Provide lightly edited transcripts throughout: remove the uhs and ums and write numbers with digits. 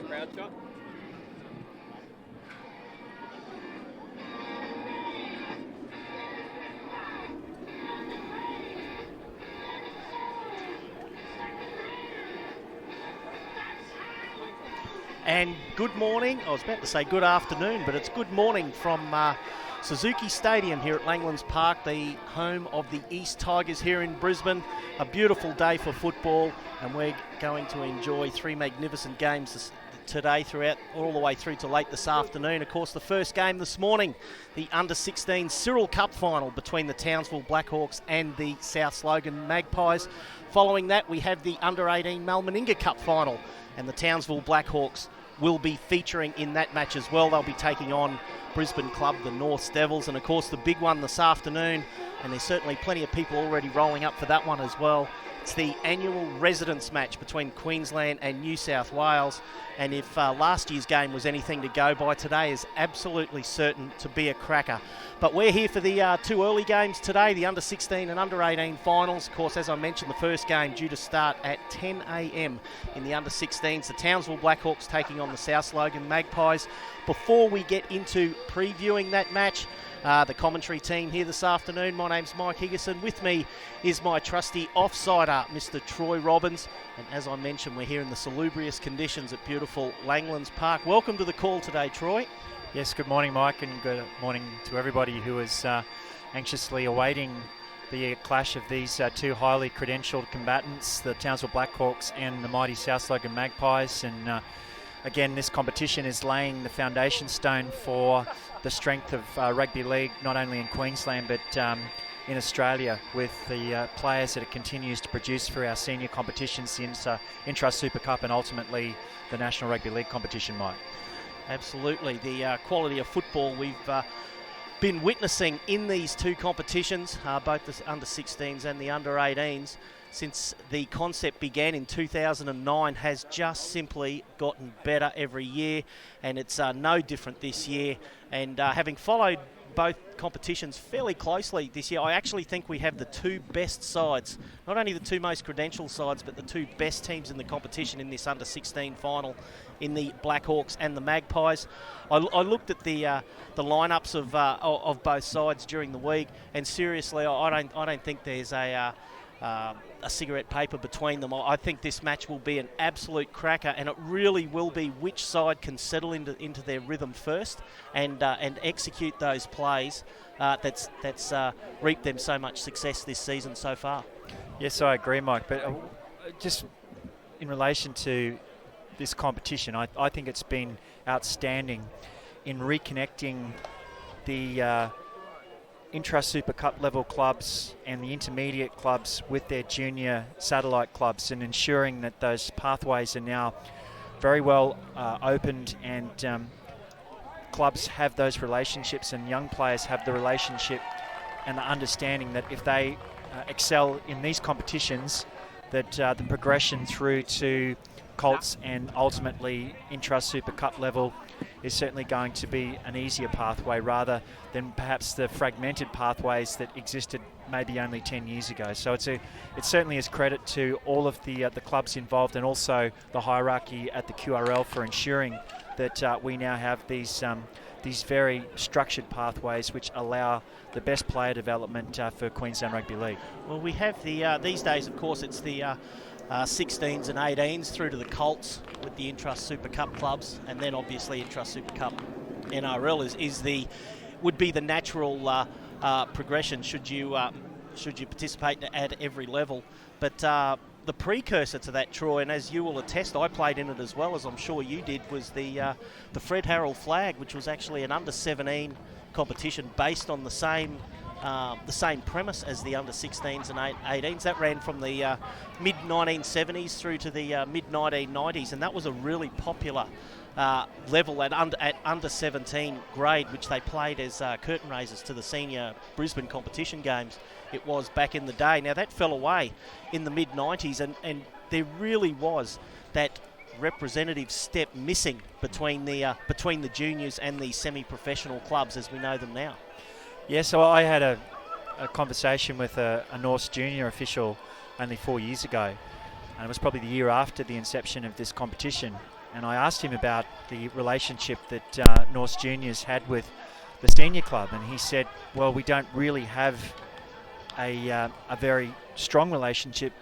Crowd shot. And good morning, I was about to say good afternoon, but it's good morning from Suzuki Stadium here at Langlands Park, the home of the East Tigers here in Brisbane. A beautiful day for football, and we're going to enjoy three magnificent games today throughout, all the way through to late this afternoon. Of course, the first game this morning, the Under-16 Cyril Cup final between the Townsville Blackhawks and the South Logan Magpies. Following that, we have the Under-18 Malmaninga Cup final, and the Townsville Blackhawks will be featuring in that match as well. They'll be taking on Brisbane club, the North Devils, and of course the big one this afternoon, and there's certainly plenty of people already rolling up for that one as well. It's the annual residence match between Queensland and New South Wales, and if last year's game was anything to go by, today is absolutely certain to be a cracker. But we're here for the two early games today, the Under-16 and Under-18 finals. Of course, as I mentioned, the first game due to start at 10 a.m. in the Under-16s. The Townsville Blackhawks taking on the South Logan Magpies. Before we get into previewing that match, the commentary team here this afternoon. My name's Mike Higginson. With me is my trusty offsider, Mr. Troy Robbins. And as I mentioned, we're here in the salubrious conditions at beautiful Langlands Park. Welcome to the call today, Troy. Yes, good morning, Mike, and good morning to everybody who is anxiously awaiting the clash of these two highly credentialed combatants, the Townsville Blackhawks and the mighty South Logan Magpies. And again, this competition is laying the foundation stone for the strength of rugby league, not only in Queensland but in Australia, with the players that it continues to produce for our senior competitions, the Intra-Super Cup and ultimately the National Rugby League competition, Mike. Absolutely. The quality of football we've been witnessing in these two competitions, both the Under-16s and the Under-18s, since the concept began in 2009, has just simply gotten better every year, and it's no different this year. And having followed both competitions fairly closely this year, I actually think we have the two best sides, not only the two most credentialed sides, but the two best teams in the competition in this Under-16 final, in the Blackhawks and the Magpies. I looked at the lineups of both sides during the week, and seriously, I don't think there's a cigarette paper between them. I think this match will be an absolute cracker, and it really will be which side can settle into their rhythm first and execute those plays that's reaped them so much success this season so far. Yes, I agree, Mike, but just in relation to this competition, I think it's been outstanding in reconnecting the Intra-Super Cup level clubs and the intermediate clubs with their junior satellite clubs, and ensuring that those pathways are now very well opened, and clubs have those relationships and young players have the relationship and the understanding that if they excel in these competitions, that the progression through to Colts and ultimately Intra-Super Cup level is certainly going to be an easier pathway rather than perhaps the fragmented pathways that existed maybe only 10 years ago. So it certainly is credit to all of the clubs involved, and also the hierarchy at the QRL for ensuring that we now have these very structured pathways which allow the best player development for Queensland Rugby League. Well, we have these days, of course, it's the 16s and 18s through to the Colts with the Intra-Super Cup clubs, and then obviously Intra-Super Cup NRL would be the natural progression should you participate at every level. But the precursor to that, Troy, and as you will attest, I played in it as well, as I'm sure you did, was the Fred Harrell flag, which was actually an under-17 competition based on the same premise as the Under-16s and 18s. That ran from the mid-1970s through to the mid-1990s, and that was a really popular level at under-17 grade, which they played as curtain raisers to the senior Brisbane competition games. It was back in the day. Now, that fell away in the mid-90s, and there really was that representative step missing between the juniors and the semi-professional clubs as we know them now. Yeah, so I had a conversation with a Norse junior official only 4 years ago, and it was probably the year after the inception of this competition. and I asked him about the relationship that Norse Juniors had with the senior club, and he said, well, we don't really have a very strong relationship,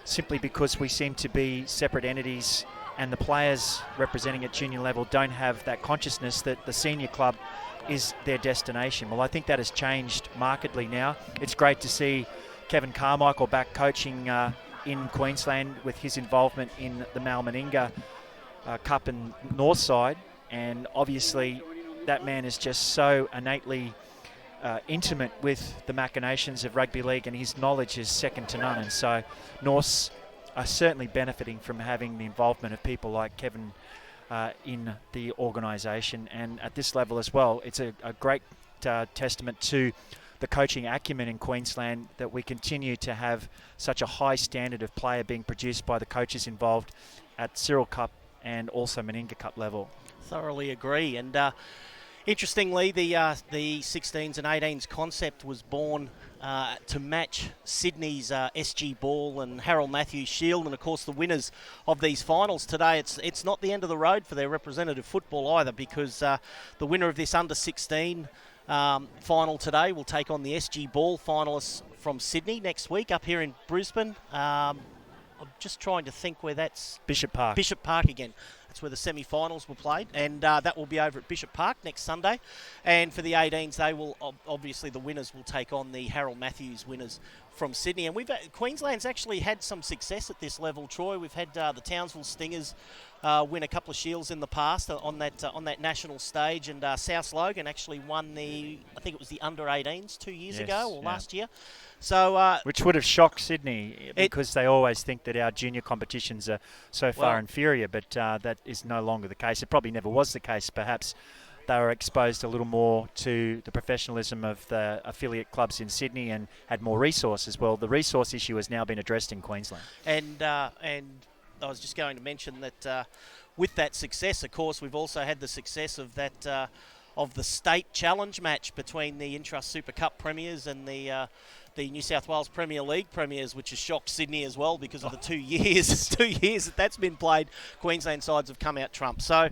simply because we seem to be separate entities, and the players representing at junior level don't have that consciousness that the senior club is their destination. Well, I think that has changed markedly now. It's great to see Kevin Carmichael back coaching in Queensland with his involvement in the Mal Meninga Cup and North side, and obviously that man is just so innately intimate with the machinations of rugby league, and his knowledge is second to none. And so Norse are certainly benefiting from having the involvement of people like Kevin in the organisation, and at this level as well. It's a great testament to the coaching acumen in Queensland that we continue to have such a high standard of player being produced by the coaches involved at Cyril Cup and also Meninga Cup level. Thoroughly agree. And interestingly, the 16s and 18s concept was born to match Sydney's SG Ball and Harold Matthews Shield, and of course the winners of these finals today. It's not the end of the road for their representative football either, because the winner of this under 16 final today will take on the SG Ball finalists from Sydney next week up here in Brisbane. I'm just trying to think where that's... Bishop Park. Bishop Park again. That's where the semi-finals were played, and that will be over at Bishop Park next Sunday. And for the 18s, they will obviously, the winners will take on the Harold Matthews winners from Sydney. And Queensland's actually had some success at this level, Troy. We've had the Townsville Stingers win a couple of shields in the past on that national stage, and South Logan actually won I think it was the under 18s 2 years ago or last year. So, which would have shocked Sydney, because they always think that our junior competitions are so far inferior, but that is no longer the case. It probably never was the case. Perhaps they were exposed a little more to the professionalism of the affiliate clubs in Sydney and had more resources. Well, the resource issue has now been addressed in Queensland. And I was just going to mention that with that success, of course, we've also had the success of that of the state challenge match between the Intrust Super Cup premiers and the New South Wales Premier League premiers, which has shocked Sydney as well because of the 2 years. 2 years that's been played. Queensland sides have come out trump. So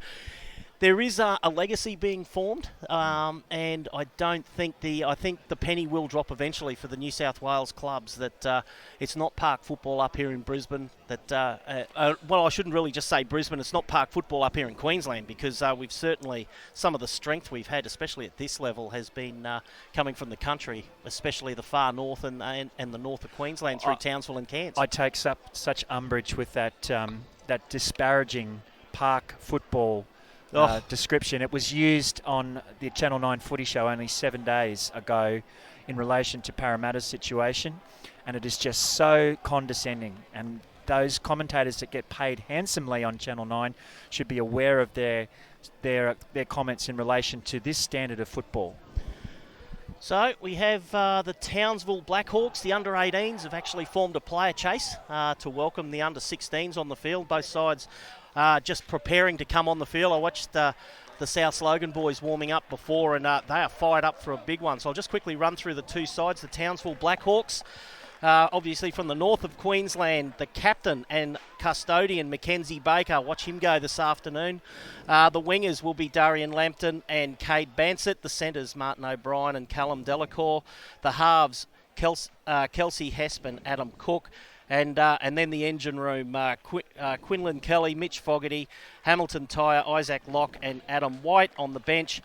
there is a legacy being formed, and I think the penny will drop eventually for the New South Wales clubs that it's not park football up here in Brisbane. Well, I shouldn't really just say Brisbane. It's not park football up here in Queensland, because we've certainly, some of the strength we've had, especially at this level, has been coming from the country, especially the far north and the north of Queensland through Townsville and Cairns. I take such umbrage with that disparaging park football description. It was used on the Channel 9 footy show only 7 days ago in relation to Parramatta's situation, and it is just so condescending, and those commentators that get paid handsomely on Channel 9 should be aware of their comments in relation to this standard of football. So we have the Townsville Blackhawks. The under-18s have actually formed a player chase to welcome the under-16s on the field. Both sides just preparing to come on the field. I watched the South Logan boys warming up before, and they are fired up for a big one. So I'll just quickly run through the two sides. The Townsville Blackhawks, obviously from the north of Queensland, the captain and custodian Mackenzie Baker. Watch him go this afternoon. The wingers will be Darian Lampton and Cade Bansett. The centres, Martin O'Brien and Callum Delacour. The halves, Kelsey Hesp and Adam Cook. And then the engine room, Quinlan Kelly, Mitch Fogarty, Hamilton Tyre, Isaac Locke and Adam White. On the bench,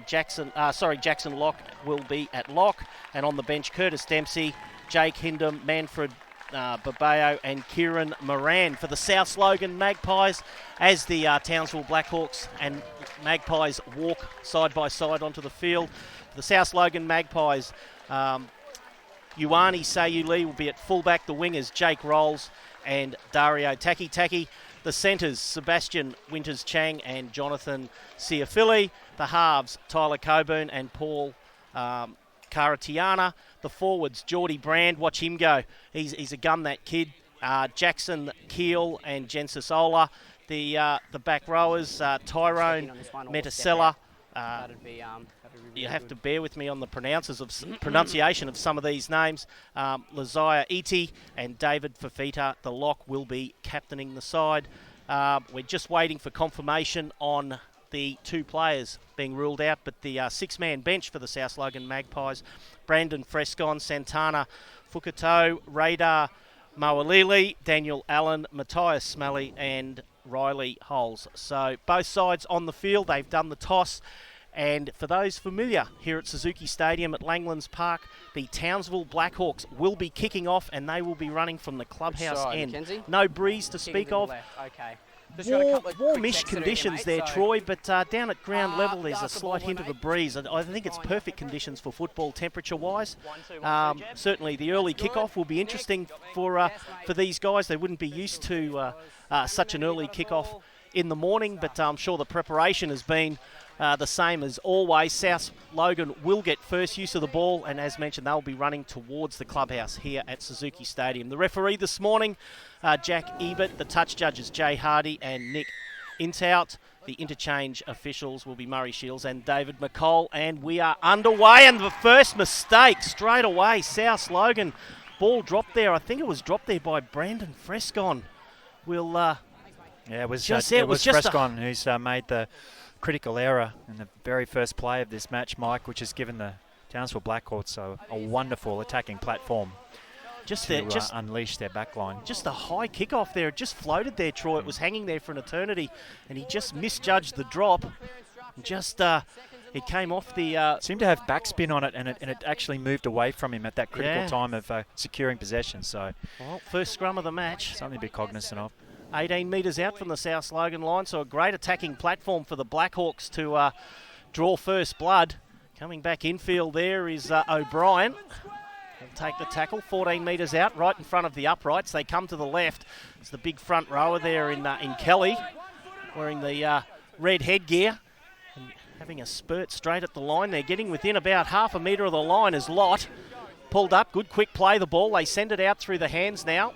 Jackson Locke will be at lock. And on the bench, Curtis Dempsey, Jake Hindham, Manfred Babeo and Kieran Moran. For the South Logan Magpies, as the Townsville Blackhawks and Magpies walk side by side onto the field. For the South Logan Magpies, Ioane Sayuli will be at fullback. The wingers, Jake Rolls and Dario Taki. The centres, Sebastian Winters-Chang and Jonathan Ciafili. The halves, Tyler Coburn and Paul Karatiana. The forwards, Geordie Brand, watch him go. He's a gun, that kid. Jackson Keel and Jensis Ola. The back rowers, Tyrone Metasella. You have to bear with me on the pronunciation of some of these names. Lazia Iti and David Fafita. The lock will be captaining the side. We're just waiting for confirmation on the 2 players being ruled out, but the 6-man bench for the South Logan Magpies, Brandon Frescon, Santana Fukuto, Radar Moalili, Daniel Allen, Matthias Smelly and Riley Holes. So both sides on the field, they've done the toss. And for those familiar here at Suzuki Stadium at Langlands Park, the Townsville Blackhawks will be kicking off and they will be running from the clubhouse end. Mackenzie? No breeze to speak of. Okay. Warmish conditions there, Troy, but down at ground level there's a slight hint of a breeze. I think it's perfect conditions for football temperature-wise. Certainly the early kickoff will be interesting for these guys. They wouldn't be used to such an early kickoff in the morning, but I'm sure the preparation has been the same as always. South Logan will get first use of the ball, and as mentioned, they'll be running towards the clubhouse here at Suzuki Stadium. The referee this morning, Jack Ebert. The touch judges, Jay Hardy and Nick Intout. The interchange officials will be Murray Shields and David McCall, and we are underway. And the first mistake straight away, South Logan. Ball dropped there. I think it was dropped there by Brandon Frescon. It was Frescon who's made the critical error in the very first play of this match, Mike, which has given the Townsville Blackhawks a wonderful attacking platform to unleash their backline. Just a high kickoff there. It just floated there, Troy. It was hanging there for an eternity, and he just misjudged the drop. It came off the... seemed to have backspin on it, and it actually moved away from him at that critical time of securing possession. So, first scrum of the match. Something to be cognizant of. 18 metres out from the South Logan line, so a great attacking platform for the Blackhawks to draw first blood. Coming back infield there is O'Brien. He'll take the tackle, 14 metres out, right in front of the uprights. They come to the left. It's the big front rower there in Kelly, wearing the red headgear. And having a spurt straight at the line. They're getting within about half a metre of the line as Lott. Pulled up, good quick play the ball. They send it out through the hands now.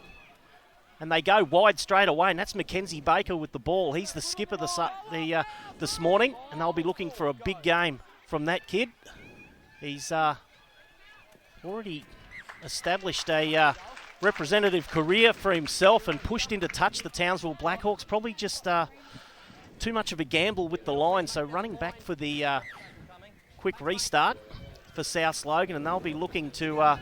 And they go wide straight away, and that's Mackenzie Baker with the ball. He's the skipper this morning, and they'll be looking for a big game from that kid. He's already established a representative career for himself and pushed into touch the Townsville Blackhawks. Probably just too much of a gamble with the line, so running back for the quick restart for South Logan, and they'll be looking to...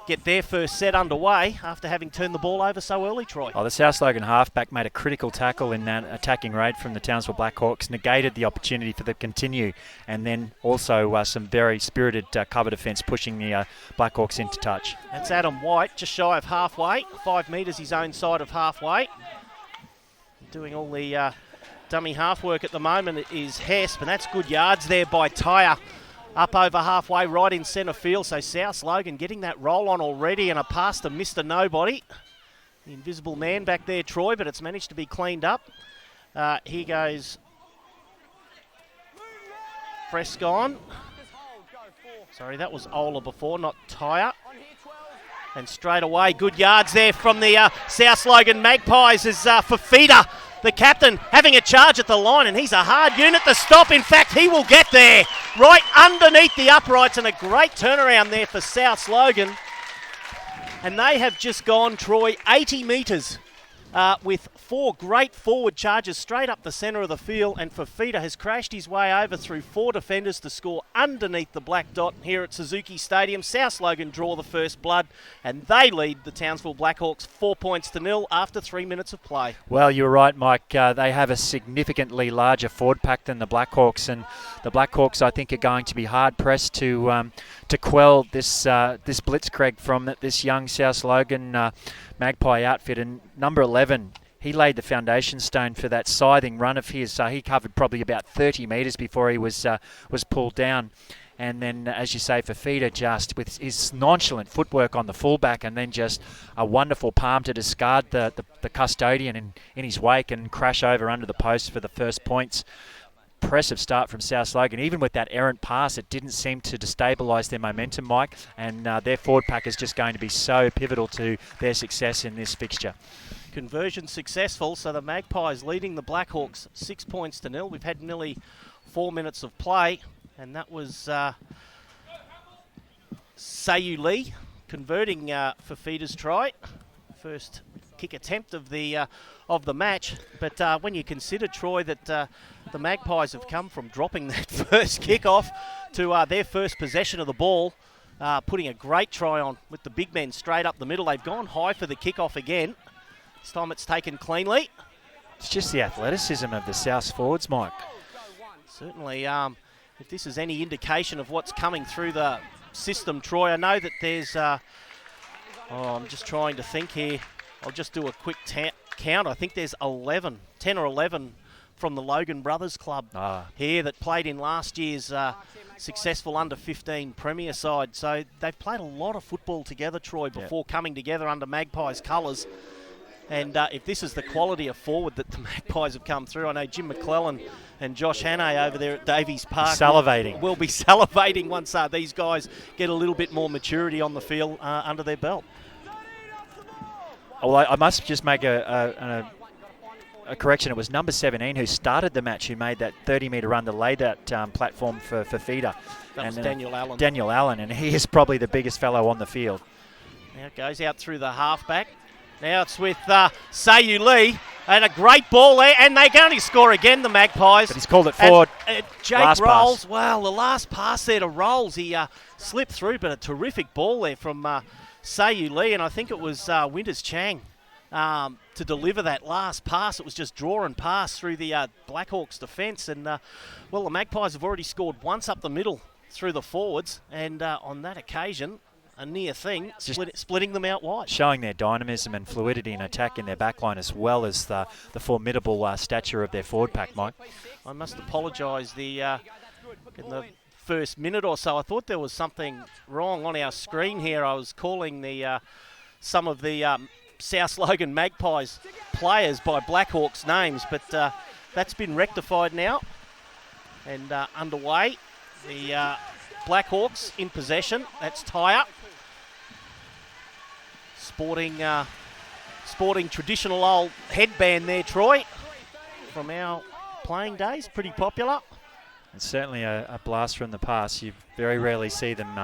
get their first set underway after having turned the ball over so early, Troy. The South Logan halfback made a critical tackle in that attacking raid from the Townsville Blackhawks, negated the opportunity for them to continue, and then also some very spirited cover defence pushing the Blackhawks into touch. That's Adam White, just shy of halfway, 5 metres his own side of halfway. Doing all the dummy half work at the moment is Hesp, and that's good yards there by Tyre. Up over halfway, right in centre field. So South Logan getting that roll on already, and a pass to Mr. Nobody. The invisible man back there, Troy, but it's managed to be cleaned up. Here goes Frescon. Sorry, that was Ola before, not Tyre. And straight away, good yards there from the South Logan Magpies as Fafita, the captain, having a charge at the line, and he's a hard unit to stop. In fact, he will get there right underneath the uprights, and a great turnaround there for South Logan. And they have just gone, Troy, 80 metres with 4 great forward charges straight up the centre of the field, and Fafita has crashed his way over through 4 defenders to score underneath the black dot here at Suzuki Stadium. South Logan draw the first blood, and they lead the Townsville Blackhawks 4-0 after 3 minutes of play. Well, you're right, Mike. They have a significantly larger forward pack than the Blackhawks, and the Blackhawks, I think, are going to be hard-pressed to quell this blitzkrieg from this young South Logan Magpie outfit. And number 11, he laid the foundation stone for that scything run of his. He covered probably about 30 metres before he was pulled down. And then, as you say, Fafita just with his nonchalant footwork on the fullback, and then just a wonderful palm to discard the custodian in his wake and crash over under the post for the first points. Impressive start from South Logan. Even with that errant pass, it didn't seem to destabilise their momentum, Mike, and their forward pack is just going to be so pivotal to their success in this fixture. Conversion successful, so the Magpies leading the Blackhawks 6-0. We've had nearly 4 minutes of play, and that was Sayu Lee converting Fafita's try. First kick attempt of the match. But when you consider, Troy, that the Magpies have come from dropping that first kickoff to their first possession of the ball, putting a great try on with the big men straight up the middle. They've gone high for the kickoff again. This time it's taken cleanly. It's just the athleticism of the South forwards, Mike. Certainly, if this is any indication of what's coming through the system, Troy, I know that there's... I'm just trying to think here. I'll just do a quick count. I think there's 10 or 11 from the Logan Brothers Club here that played in last year's successful under-15 Premier side. So they've played a lot of football together, Troy, before coming together under Magpies colours. And if this is the quality of forward that the Magpies have come through, I know Jim McClellan and Josh Hannay over there at Davies Park will be salivating once these guys get a little bit more maturity on the field under their belt. Well, I must just make a correction. It was number 17 who started the match, who made that 30-metre run to lay that platform for feeder. That was Daniel Allen. Daniel Allen, and he is probably the biggest fellow on the field. Now it goes out through the halfback. Now it's with Sayu Lee, and a great ball there, and they're going to score again, the Magpies. But he's called it forward. Jake Rolls, well, the last pass there to Rolls, he slipped through, but a terrific ball there from Sayu Lee, and I think it was Winters Chang to deliver that last pass. It was just draw and pass through the Blackhawks defence, and well, the Magpies have already scored once up the middle through the forwards, and on that occasion, a near thing, splitting them out wide. Showing their dynamism and fluidity in attack in their backline, as well as the formidable stature of their forward pack, Mike. I must apologise. In the first minute or so, I thought there was something wrong on our screen here. I was calling some of the South Logan Magpies players by Blackhawks names, but that's been rectified now and underway. The Blackhawks in possession. That's tie-up. Sporting traditional old headband there, Troy, from our playing days. Pretty popular. It's certainly a blast from the past. You very rarely see them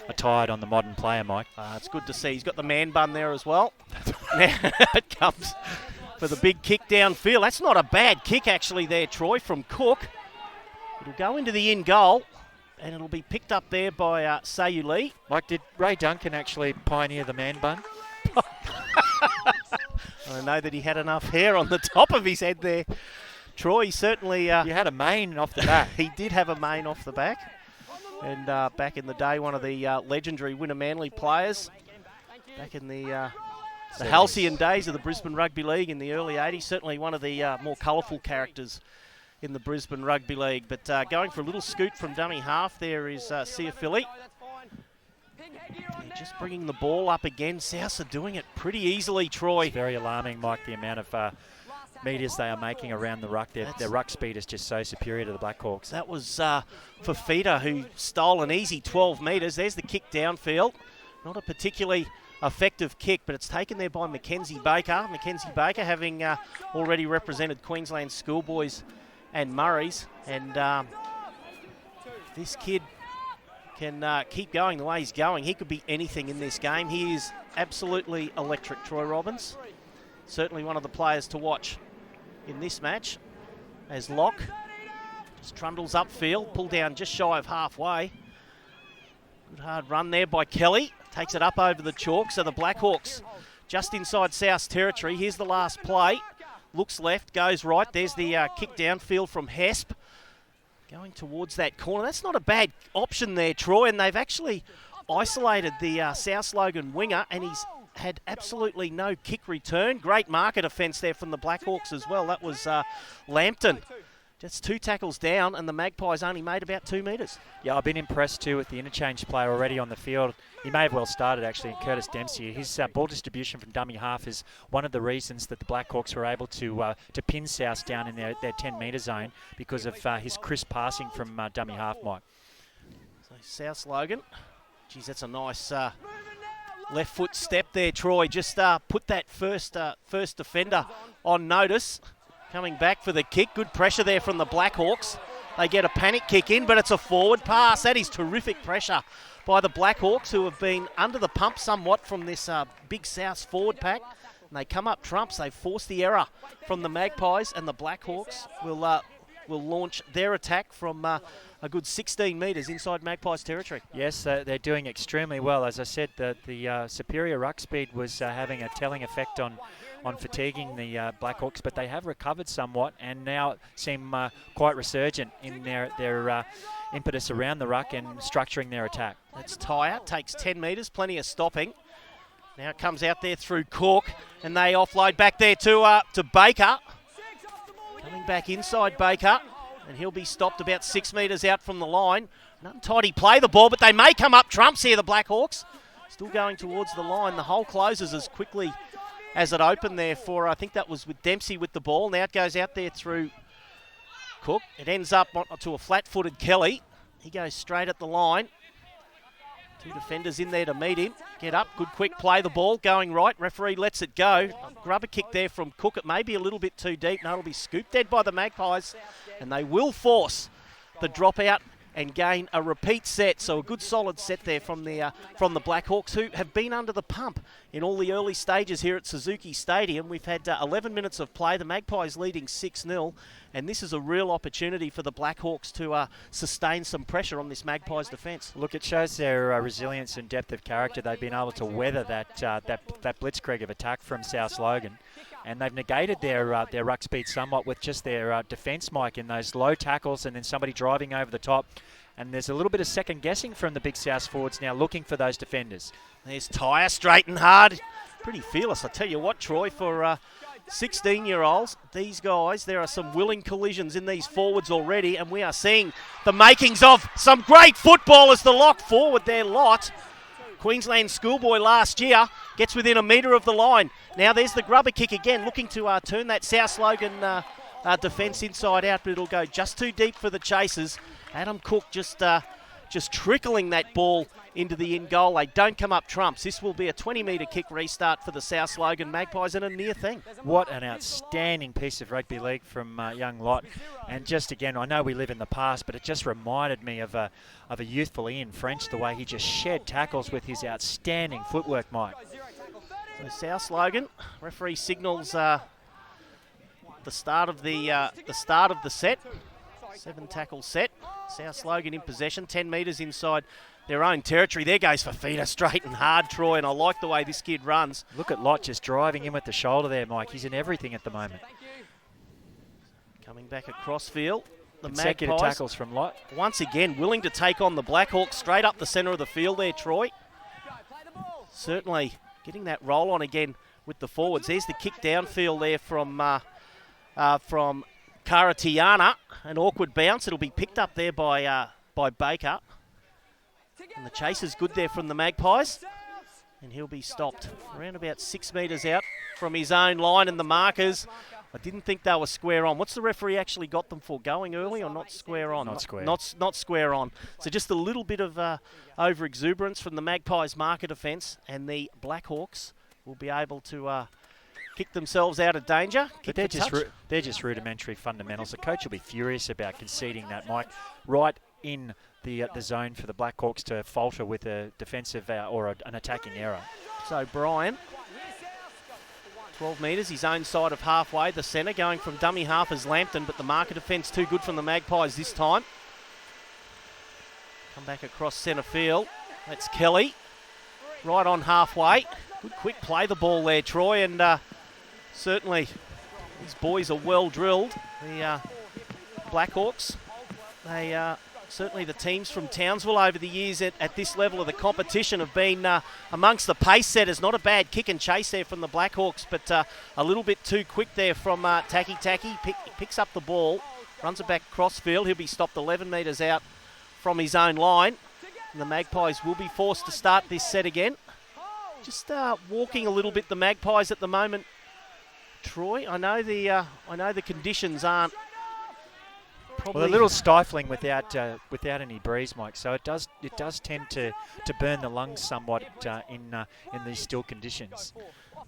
attired on the modern player, Mike. It's good to see. He's got the man bun there as well. Now it comes for the big kick downfield. That's not a bad kick actually there, Troy, from Cook. It'll go into the in goal, and it'll be picked up there by Sayu Lee. Mike, did Ray Duncan actually pioneer the man bun? I know that he had enough hair on the top of his head there. Troy certainly... you had a mane off the back. He did have a mane off the back. And back in the day, one of the legendary Winner Manly players. Back in the halcyon days of the Brisbane Rugby League in the early 80s. Certainly one of the more colourful characters in the Brisbane Rugby League. But going for a little scoot from dummy half there is Sia Philly. Just bringing the ball up again. South are doing it pretty easily, Troy. It's very alarming, Mike, the amount of metres they are making around the ruck. Their ruck speed is just so superior to the Blackhawks. That was for Feeder, who stole an easy 12 metres. There's the kick downfield. Not a particularly effective kick, but it's taken there by Mackenzie Baker. Mackenzie Baker having already represented Queensland Schoolboys and Murray's. And this kid can keep going the way he's going. He could be anything in this game. He is absolutely electric, Troy Robbins. Certainly one of the players to watch in this match. As Locke just trundles upfield, pulled down just shy of halfway. Good hard run there by Kelly. Takes it up over the chalk. So the Blackhawks just inside South's territory. Here's the last play. Looks left, goes right. There's the kick downfield from Hesp. Going towards that corner. That's not a bad option there, Troy. And they've actually isolated the South Logan winger, and he's had absolutely no kick return. Great marker defence there from the Blackhawks as well. That was Lambton. Just 2 tackles down, and the Magpies only made about 2 metres. Yeah, I've been impressed too with the interchange player already on the field. He may have well started actually, Curtis Dempsey. His ball distribution from dummy half is one of the reasons that the Blackhawks were able to pin South down in their 10-metre zone because of his crisp passing from dummy half, Mike. So South Logan, geez, that's a nice left foot step there, Troy. Just put that first defender on notice. Coming back for the kick. Good pressure there from the Blackhawks. They get a panic kick in, but it's a forward pass. That is terrific pressure by the Blackhawks, who have been under the pump somewhat from this big South forward pack. And they come up trumps. They force the error from the Magpies, and the Blackhawks will launch their attack from a good 16 metres inside Magpies territory. Yes, they're doing extremely well. As I said, the superior ruck speed was having a telling effect on fatiguing the Blackhawks, but they have recovered somewhat and now seem quite resurgent in their impetus around the ruck and structuring their attack. That's Tyre, takes 10 metres, plenty of stopping. Now it comes out there through Cook, and they offload back there to Baker. Coming back inside Baker, and he'll be stopped about 6 metres out from the line. An untidy play the ball, but they may come up trumps here, the Blackhawks. Still going towards the line. The hole closes as quickly as it opened there for, I think that was with Dempsey with the ball. Now it goes out there through Cook. It ends up to a flat-footed Kelly. He goes straight at the line. 2 defenders in there to meet him. Get up, good quick play the ball, going right. Referee lets it go. Grubber kick there from Cook. It may be a little bit too deep. No, it'll be scooped dead by the Magpies. And they will force the dropout and gain a repeat set. So a good solid set there from the Blackhawks, who have been under the pump in all the early stages here at Suzuki Stadium. We've had 11 minutes of play. The Magpies leading 6-0. And this is a real opportunity for the Blackhawks to sustain some pressure on this Magpies defence. Look, it shows their resilience and depth of character. They've been able to weather that blitzkrieg of attack from South Logan. And they've negated their ruck speed somewhat with just their defence, Mike, in those low tackles and then somebody driving over the top. And there's a little bit of second guessing from the big South forwards now looking for those defenders. There's Tyre, straight and hard. Pretty fearless, I tell you what, Troy, for 16-year-olds. These guys, there are some willing collisions in these forwards already, and we are seeing the makings of some great football as the lock forward there, Lott. Queensland schoolboy last year, gets within a metre of the line. Now there's the grubber kick again, looking to turn that South Logan defence inside out, but it'll go just too deep for the chasers. Adam Cook just trickling that ball into the in goal. They don't come up trumps. This will be a 20-metre kick restart for the South Logan Magpies and a near thing. What an outstanding piece of rugby league from young Lott. And just again, I know we live in the past, but it just reminded me of a youthful Ian French, the way he just shed tackles with his outstanding footwork, Mike. So South Logan, referee signals the start of the set. 7-tackle set. South Logan in possession, 10 metres inside their own territory. There goes Fafita, straight and hard, Troy, and I like the way this kid runs. Look at Lott just driving in with the shoulder there, Mike. He's in everything at the moment. Coming back across field. The consecutive Magpies, tackles from Lott. once again, willing to take on the Blackhawks straight up the centre of the field there, Troy. Certainly getting that roll on again with the forwards. There's the kick downfield there from Karatiana. An awkward bounce. It'll be picked up there by Baker. And the chase is good there from the Magpies. And he'll be stopped around about 6 metres out from his own line, and the markers, I didn't think they were square on. What's the referee actually got them for? Going early or not square on? Not square. Not square on. So just a little bit of over-exuberance from the Magpies marker defence, and the Blackhawks will be able to kick themselves out of danger. But they're just rudimentary fundamentals. The coach will be furious about conceding that, Mike, right in the zone for the Blackhawks to falter with a defensive or an attacking error. So Brian, 12 metres, his own side of halfway. The centre going from dummy half is Lambton, but the marker defence too good from the Magpies this time. Come back across centre field. That's Kelly, right on halfway. Good quick play the ball there, Troy, and certainly these boys are well drilled. The Blackhawks, they certainly the teams from Townsville over the years at this level of the competition have been amongst the pace setters. Not a bad kick and chase there from the Blackhawks, but a little bit too quick there from Taki. Picks up the ball, runs it back cross field. He'll be stopped 11 metres out from his own line. And the Magpies will be forced to start this set again. Just walking a little bit, the Magpies at the moment, Troy. I know the conditions aren't probably... Well, a little stifling without any breeze, Mike. So it does tend to burn the lungs somewhat in these still conditions.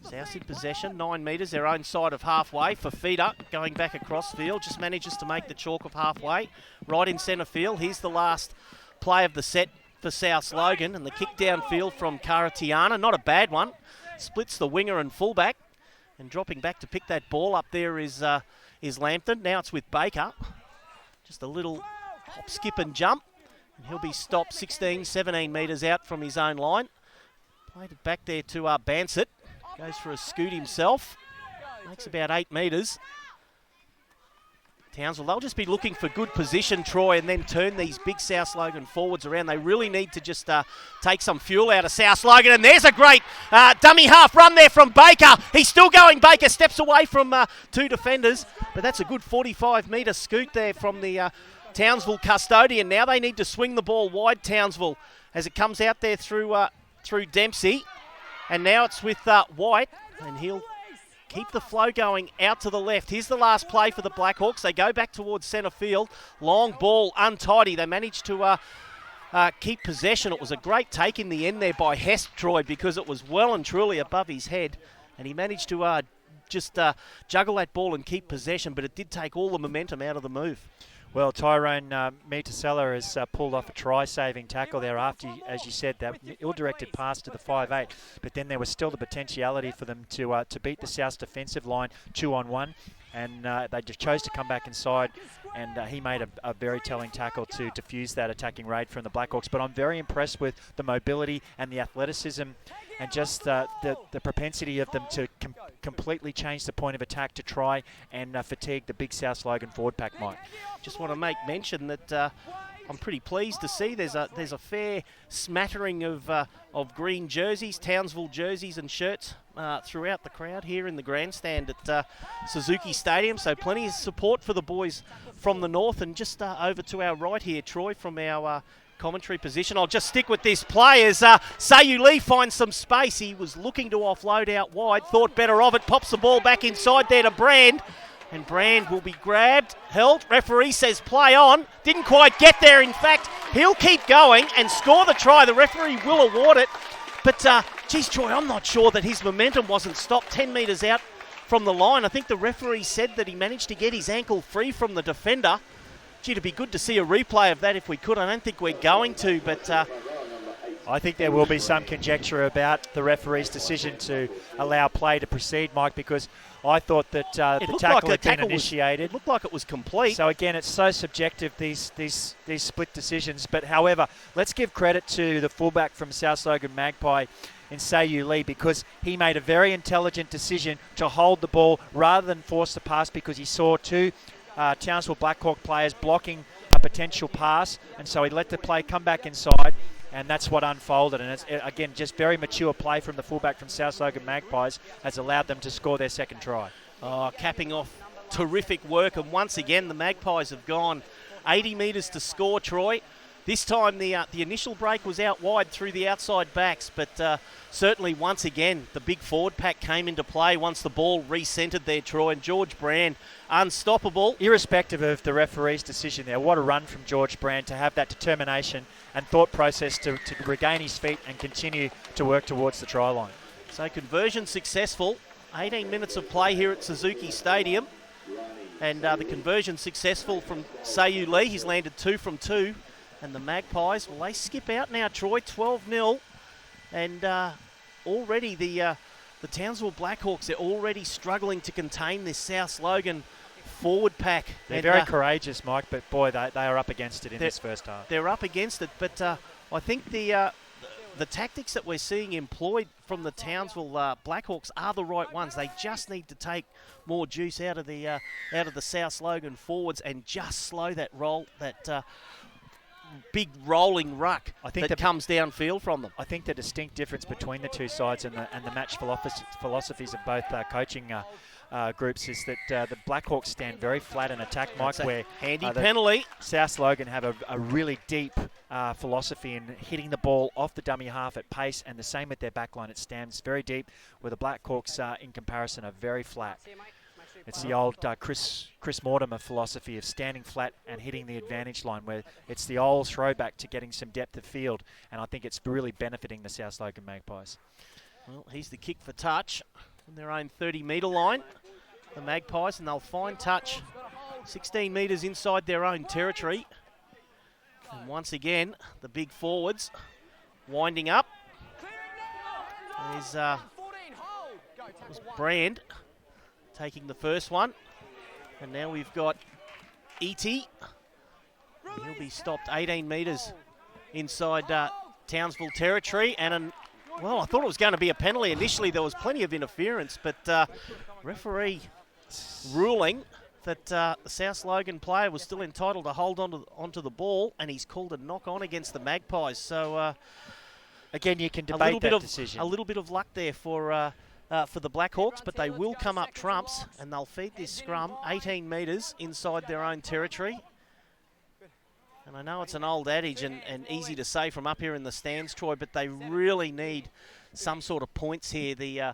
South in possession, 9 metres, their own side of halfway. Fafita going back across field, just manages to make the chalk of halfway. Right in centre field, here's the last play of the set for South Logan, and the kick downfield from Karatiana, not a bad one. Splits the winger and fullback. And dropping back to pick that ball up there is Lambton. Now it's with Baker. Just a little hop, skip and jump. And he'll be stopped 16, 17 metres out from his own line. Played it back there to Bansett. Goes for a scoot himself. Makes about 8 metres. Townsville, they'll just be looking for good position, Troy, and then turn these big South Logan forwards around. They really need to just take some fuel out of South Logan. And there's a great dummy half run there from Baker. He's still going. Baker steps away from 2 defenders. But that's a good 45-metre scoot there from the Townsville custodian. Now they need to swing the ball wide, Townsville, as it comes out there through Dempsey. And now it's with White, and he'll keep the flow going out to the left. Here's the last play for the Blackhawks. They go back towards centre field. Long ball, untidy. They managed to keep possession. It was a great take in the end there by Hest, Troy, because it was well and truly above his head. And he managed to just juggle that ball and keep possession, but it did take all the momentum out of the move. Well, Tyrone Metasella has pulled off a try-saving tackle there after, as you said, that ill-directed pass to the 5'8", but then there was still the potentiality for them to beat the South's defensive line 2-on-1, and they just chose to come back inside, and he made a very telling tackle to defuse that attacking raid from the Blackhawks. But I'm very impressed with the mobility and the athleticism and just the propensity of them to completely change the point of attack to try and fatigue the big South Logan forward pack, Mike. Just want to make mention that I'm pretty pleased to see there's a fair smattering of green jerseys, Townsville jerseys and shirts throughout the crowd here in the grandstand at Suzuki Stadium. So plenty of support for the boys from the north. And just over to our right here, Troy, from our commentary position. I'll just stick with this play as Sayu Lee finds some space. He was looking to offload out wide, thought better of it, pops the ball back inside there to Brand. And Brand will be grabbed, held. Referee says play on. Didn't quite get there. In fact, he'll keep going and score the try. The referee will award it. But, geez, Troy, I'm not sure that his momentum wasn't stopped 10 metres out from the line. I think the referee said that he managed to get his ankle free from the defender. Gee, it'd be good to see a replay of that if we could. I don't think we're going to, but I think there will be some conjecture about the referee's decision to allow play to proceed, Mike, because I thought that the tackle had been initiated. It looked like it was complete. So again, it's so subjective, these split decisions. But however, let's give credit to the fullback from South Logan Magpie in Sayu Lee, because he made a very intelligent decision to hold the ball rather than force the pass, because he saw 2 Townsville Blackhawk players blocking a potential pass, and so he let the play come back inside, and that's what unfolded. And it's, again, just very mature play from the fullback from South Logan Magpies has allowed them to score their second try. Oh, capping off terrific work, and once again the Magpies have gone 80 metres to score, Troy. This time the initial break was out wide through the outside backs, but certainly once again the big forward pack came into play once the ball re-centred there, Troy, and George Brand unstoppable. Irrespective of the referee's decision there, what a run from George Brand to have that determination and thought process to regain his feet and continue to work towards the try line. So conversion successful, 18 minutes of play here at Suzuki Stadium, and the conversion successful from Sayu Lee. He's landed 2 from 2. And the Magpies, well, they skip out now, Troy, 12-0. And already the Townsville Blackhawks, they're already struggling to contain this South Logan forward pack. They're very courageous, Mike, but boy, they are up against it in this first half. They're up against it, but I think the tactics that we're seeing employed from the Townsville Blackhawks are the right ones. They just need to take more juice out of the South Logan forwards and just slow that roll, that big rolling ruck that comes downfield from them. I think the distinct difference between the two sides and the match philosophies of both coaching groups is that the Blackhawks stand very flat in attack, Mike, where handy penalty. South Logan have a really deep philosophy in hitting the ball off the dummy half at pace, and the same with their backline. It stands very deep, where the Blackhawks, in comparison, are very flat. It's the old Chris Mortimer philosophy of standing flat and hitting the advantage line, where it's the old throwback to getting some depth of field, and I think it's really benefiting the South Logan Magpies. Well, here's the kick for touch on their own 30-metre line, the Magpies, and they'll find touch 16 metres inside their own territory. And once again, the big forwards winding up. There's Brand. taking the first one. And now we've got E.T. He'll be stopped 18 metres inside Townsville territory. And, well, I thought it was going to be a penalty. Initially, there was plenty of interference, but referee ruling that the South Logan player was still entitled to hold onto the ball, and he's called a knock-on against the Magpies. So, again, you can debate that decision. A little bit of luck there for the Blackhawks, but they will come up trumps, and they'll feed this scrum 18 metres inside their own territory. And I know it's an old adage and easy to say from up here in the stands, Troy, but they really need some sort of points here, the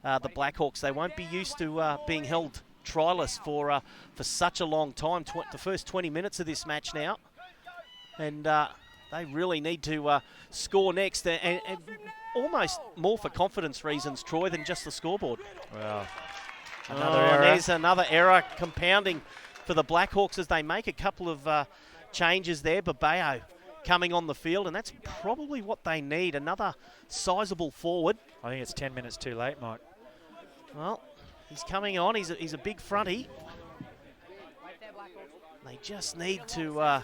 Blackhawks. They won't be used to being held tryless for such a long time, the first 20 minutes of this match now. And they really need to score next, and almost more for confidence reasons, Troy, than just the scoreboard. Well, another error. There's another error compounding for the Blackhawks as they make a couple of changes there. Babeo coming on the field, and that's probably what they need, another sizable forward. I think it's 10 minutes too late, Mike. Well, he's coming on. He's a big fronty. They just need to...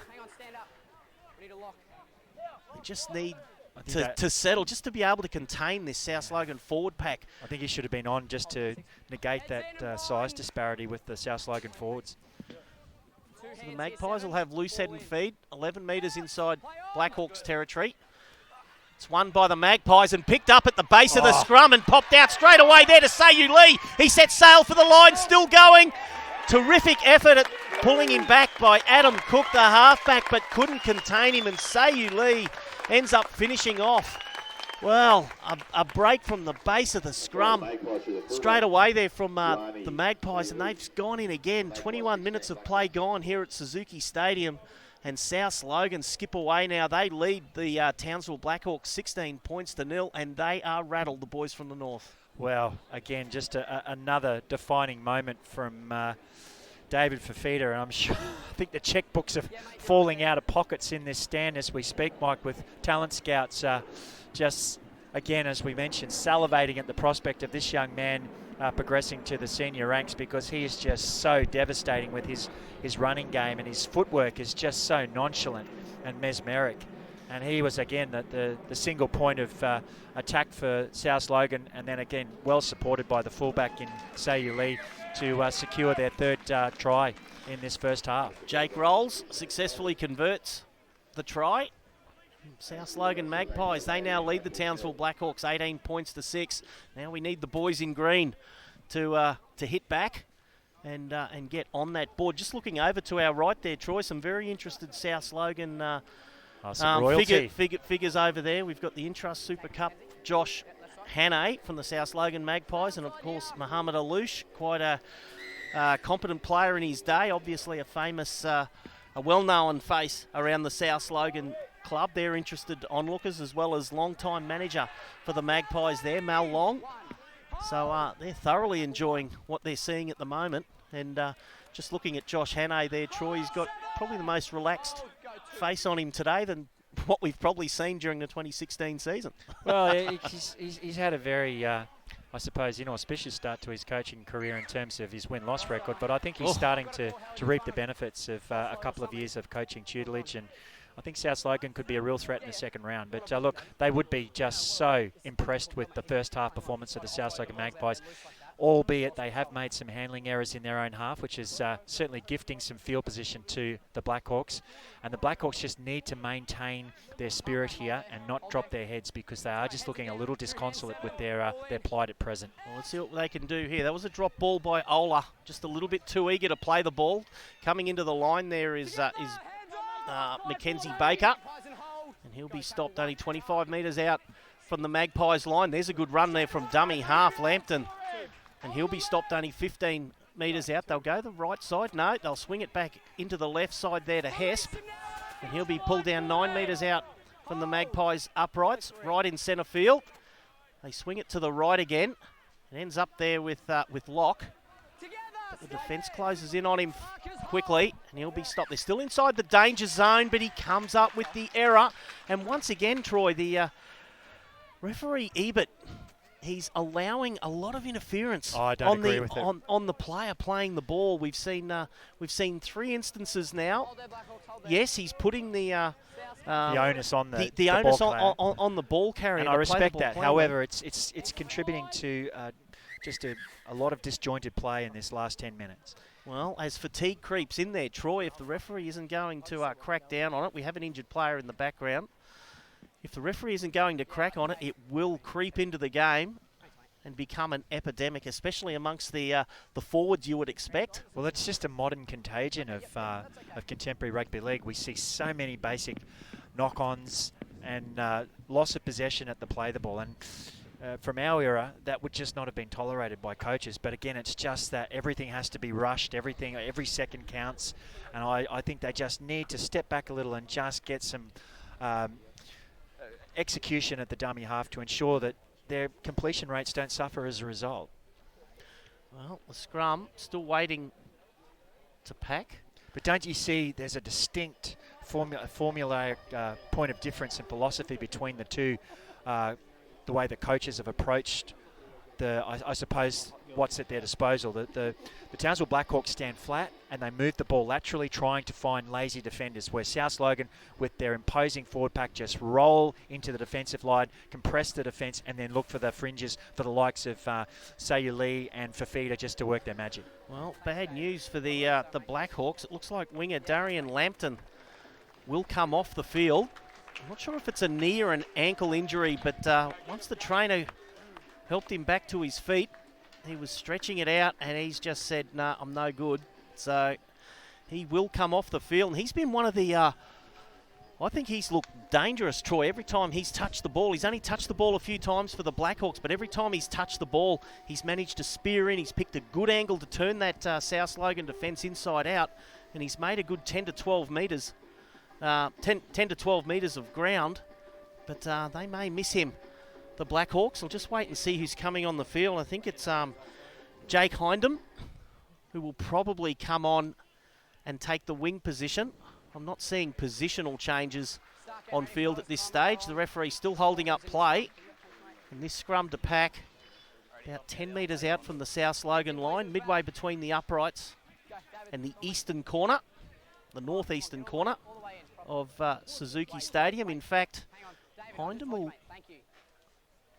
to settle, just to be able to contain this South Logan forward pack. I think he should have been on just to negate that size disparity with the South Logan forwards. So the Magpies will have loose head and feed, 11 metres inside Blackhawks territory. It's won by the Magpies and picked up at the base of the scrum and popped out straight away there to Sayu Lee. He set sail for the line, still going. Terrific effort at pulling him back by Adam Cook, the halfback, but couldn't contain him, and Sayu Lee ends up finishing off. Well, a break from the base of the scrum straight away there from the Magpies, and they've gone in again. 21 minutes of play gone here at Suzuki Stadium, and South Logan skip away now. They lead the Townsville Blackhawks 16 points to 0, and they are rattled, the boys from the north. Well, again, just another defining moment from David Fafita, and I'm sure I think the checkbooks are falling out of pockets in this stand as we speak, Mike, with talent scouts just, again, as we mentioned, salivating at the prospect of this young man progressing to the senior ranks, because he is just so devastating with his running game, and his footwork is just so nonchalant and mesmeric. And he was, again, the single point of attack for South Logan, and then, again, well supported by the fullback in Sayu Lee to secure their third try in this first half. Jake Rolls successfully converts the try. South Logan Magpies, they now lead the Townsville Blackhawks 18 points to 6. Now we need the boys in green to hit back and get on that board. Just looking over to our right there, Troy, some very interested South Logan figures over there. We've got the Intrust Super Cup, Josh Hannay from the South Logan Magpies, and of course Muhammad Alouche, quite a competent player in his day, obviously a famous, a well-known face around the South Logan club. They're interested onlookers, as well as long-time manager for the Magpies there, Mal Long. So they're thoroughly enjoying what they're seeing at the moment. And just looking at Josh Hannay there, Troy, he's got probably the most relaxed face on him today than what we've probably seen during the 2016 season. Well, he's had a very, I suppose, inauspicious start to his coaching career in terms of his win-loss record, but I think he's starting to reap the benefits of a couple of years of coaching tutelage, and I think South Logan could be a real threat in the second round. But look, they would be just so impressed with the first half performance of the South Logan Magpies, albeit they have made some handling errors in their own half, which is certainly gifting some field position to the Blackhawks. And the Blackhawks just need to maintain their spirit here and not drop their heads, because they are just looking a little disconsolate with their plight at present. Well, let's see what they can do here. That was a drop ball by Ola, just a little bit too eager to play the ball. Coming into the line there is Mackenzie Baker, and he'll be stopped only 25 metres out from the Magpies line. There's a good run there from dummy half Lambton, and he'll be stopped only 15 metres out. They'll go the right side. No, they'll swing it back into the left side there to Hesp, and he'll be pulled down 9 metres out from the Magpies uprights, right in centre field. They swing it to the right again. It ends up there with Locke. But the defence closes in on him quickly, and he'll be stopped. They're still inside the danger zone, but he comes up with the error. And once again, Troy, the referee Ebert he's allowing a lot of interference I don't agree with it. on the player playing the ball. We've seen 3 instances now. Yes, he's putting the onus on the onus on the ball carrier. And I respect that. However, it's contributing to just a lot of disjointed play in this last 10 minutes. Well, as fatigue creeps in there, Troy, if the referee isn't going to crack down on it, we have an injured player in the background. If the referee isn't going to crack on it, it will creep into the game and become an epidemic, especially amongst the forwards you would expect. Well, it's just a modern contagion of contemporary rugby league. We see so many basic knock-ons and loss of possession at the play the ball. And from our era, that would just not have been tolerated by coaches. But again, it's just that everything has to be rushed. Every second counts. And I think they just need to step back a little and just get some execution at the dummy half to ensure that their completion rates don't suffer as a result. Well, the scrum still waiting to pack. But don't you see there's a distinct formulaic point of difference in philosophy between the two, the way that coaches have approached I suppose what's at their disposal. The Townsville Blackhawks stand flat and they move the ball laterally, trying to find lazy defenders, where South Logan, with their imposing forward pack, just roll into the defensive line, compress the defence, and then look for the fringes for the likes of Sayuli and Fafita just to work their magic. Well, bad news for the Blackhawks. It looks like winger Darian Lampton will come off the field. I'm not sure if it's a knee or an ankle injury, but once the trainer helped him back to his feet, he was stretching it out, and he's just said, "Nah, I'm no good." So he will come off the field. And he's been one of the, I think he's looked dangerous, Troy. Every time he's touched the ball, he's only touched the ball a few times for the Blackhawks, but every time he's touched the ball, he's managed to spear in. He's picked a good angle to turn that South Logan defence inside out, and he's made a good 10 to 12 metres, 10 to 12 metres of ground, but they may miss him. The Blackhawks, I'll just wait and see who's coming on the field. I think it's Jake Hindem, who will probably come on and take the wing position. I'm not seeing positional changes on field at this stage. The referee still holding up play. And this scrum to pack about 10 metres out from the South Logan line, midway between the uprights and the eastern corner, the northeastern corner of Suzuki Stadium. In fact, Hindem will...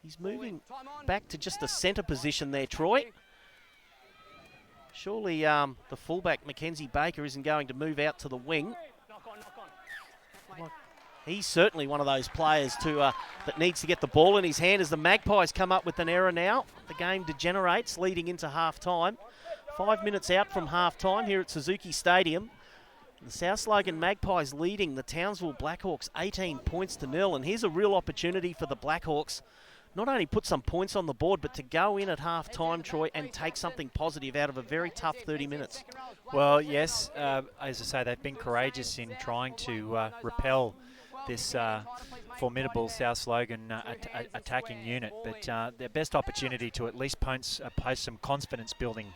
He's moving back to just a centre position there, Troy. Surely the fullback, Mackenzie Baker, isn't going to move out to the wing. He's certainly one of those players that needs to get the ball in his hand as the Magpies come up with an error now. The game degenerates leading into half-time. 5 minutes out from half-time here at Suzuki Stadium. The South Logan Magpies leading the Townsville Blackhawks 18 points to 0. And here's a real opportunity for the Blackhawks. Not only put some points on the board, but to go in at half-time, Troy, and take something positive out of a very tough 30 minutes. Well, yes, as I say, they've been courageous in trying to repel this formidable South Logan attacking unit. But their best opportunity to at least post some confidence-building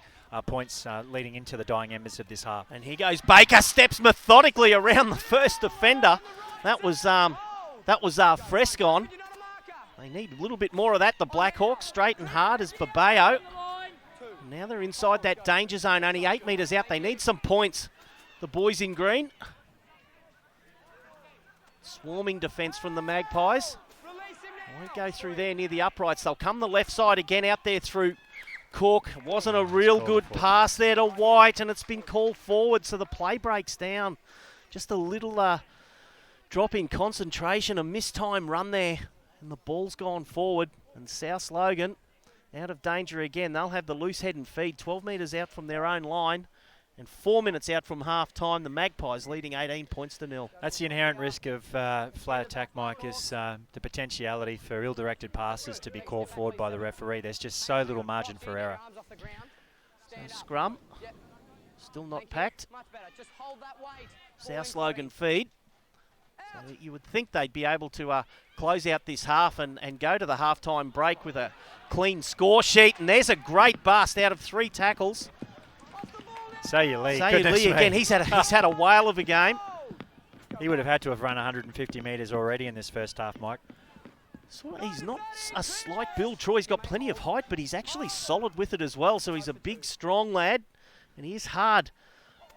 points leading into the dying embers of this half. And here goes Baker, steps methodically around the first defender. That was Frescon. They need a little bit more of that. The Blackhawks straight and hard as Babeo. Now they're inside that danger zone, only 8 metres out. They need some points. The boys in green. Swarming defence from the Magpies. Won't go through there near the uprights. They'll come the left side again out there through Cook. Wasn't a real good pass there to White, and it's been called forward, so the play breaks down. Just a little drop in concentration, a mistime run there. And the ball's gone forward, and South Logan out of danger again. They'll have the loose head and feed 12 metres out from their own line, and 4 minutes out from half-time. The Magpies leading 18 points to 0. That's the inherent risk of flat attack, Mike, is the potentiality for ill-directed passes to be called forward by the referee. There's just so little margin for error. So scrum, still not packed. South Logan feed. So you would think they'd be able to close out this half and go to the half-time break with a clean score sheet. And there's a great bust out of 3 tackles. Sayuli again, he's had a whale of a game. He would have had to have run 150 metres already in this first half, Mike. He's not a slight build, Troy. He's got plenty of height, but he's actually solid with it as well. So he's a big, strong lad, and he is hard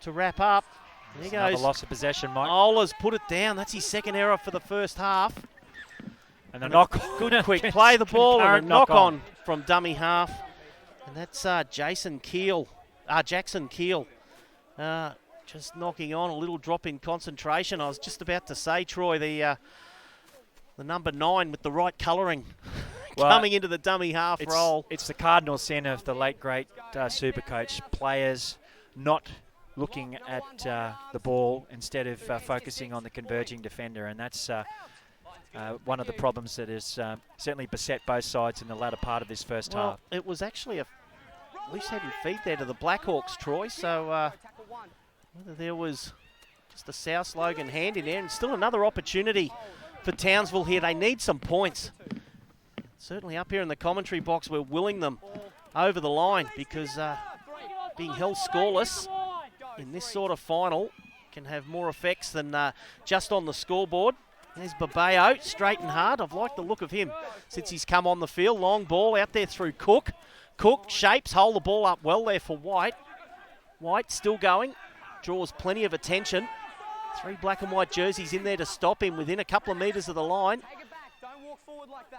to wrap up. There he goes. Another loss of possession, Mike. Ola's put it down. That's his second error for the first half. And a knock. Good quick play the ball and a knock on from dummy half. And that's Jackson Keel. Just knocking on, a little drop in concentration. I was just about to say, Troy, the number 9 with the right colouring coming into the dummy half role. It's the cardinal sin of the late, great super coach. Players not looking at the ball instead of focusing on the converging defender. And that's one of the problems that has certainly beset both sides in the latter part of this first half. It was actually a loose head and feet there to the Blackhawks, Troy. So whether there was just a South Logan hand in there, and still another opportunity for Townsville here. They need some points. Certainly up here in the commentary box, we're willing them over the line because being held scoreless in this sort of final can have more effects than just on the scoreboard. There's Babeo, straight and hard. I've liked the look of him since he's come on the field. Long ball out there through Cook. Cook shapes, hold the ball up well there for White. White still going, draws plenty of attention. 3 black and white jerseys in there to stop him within a couple of metres of the line.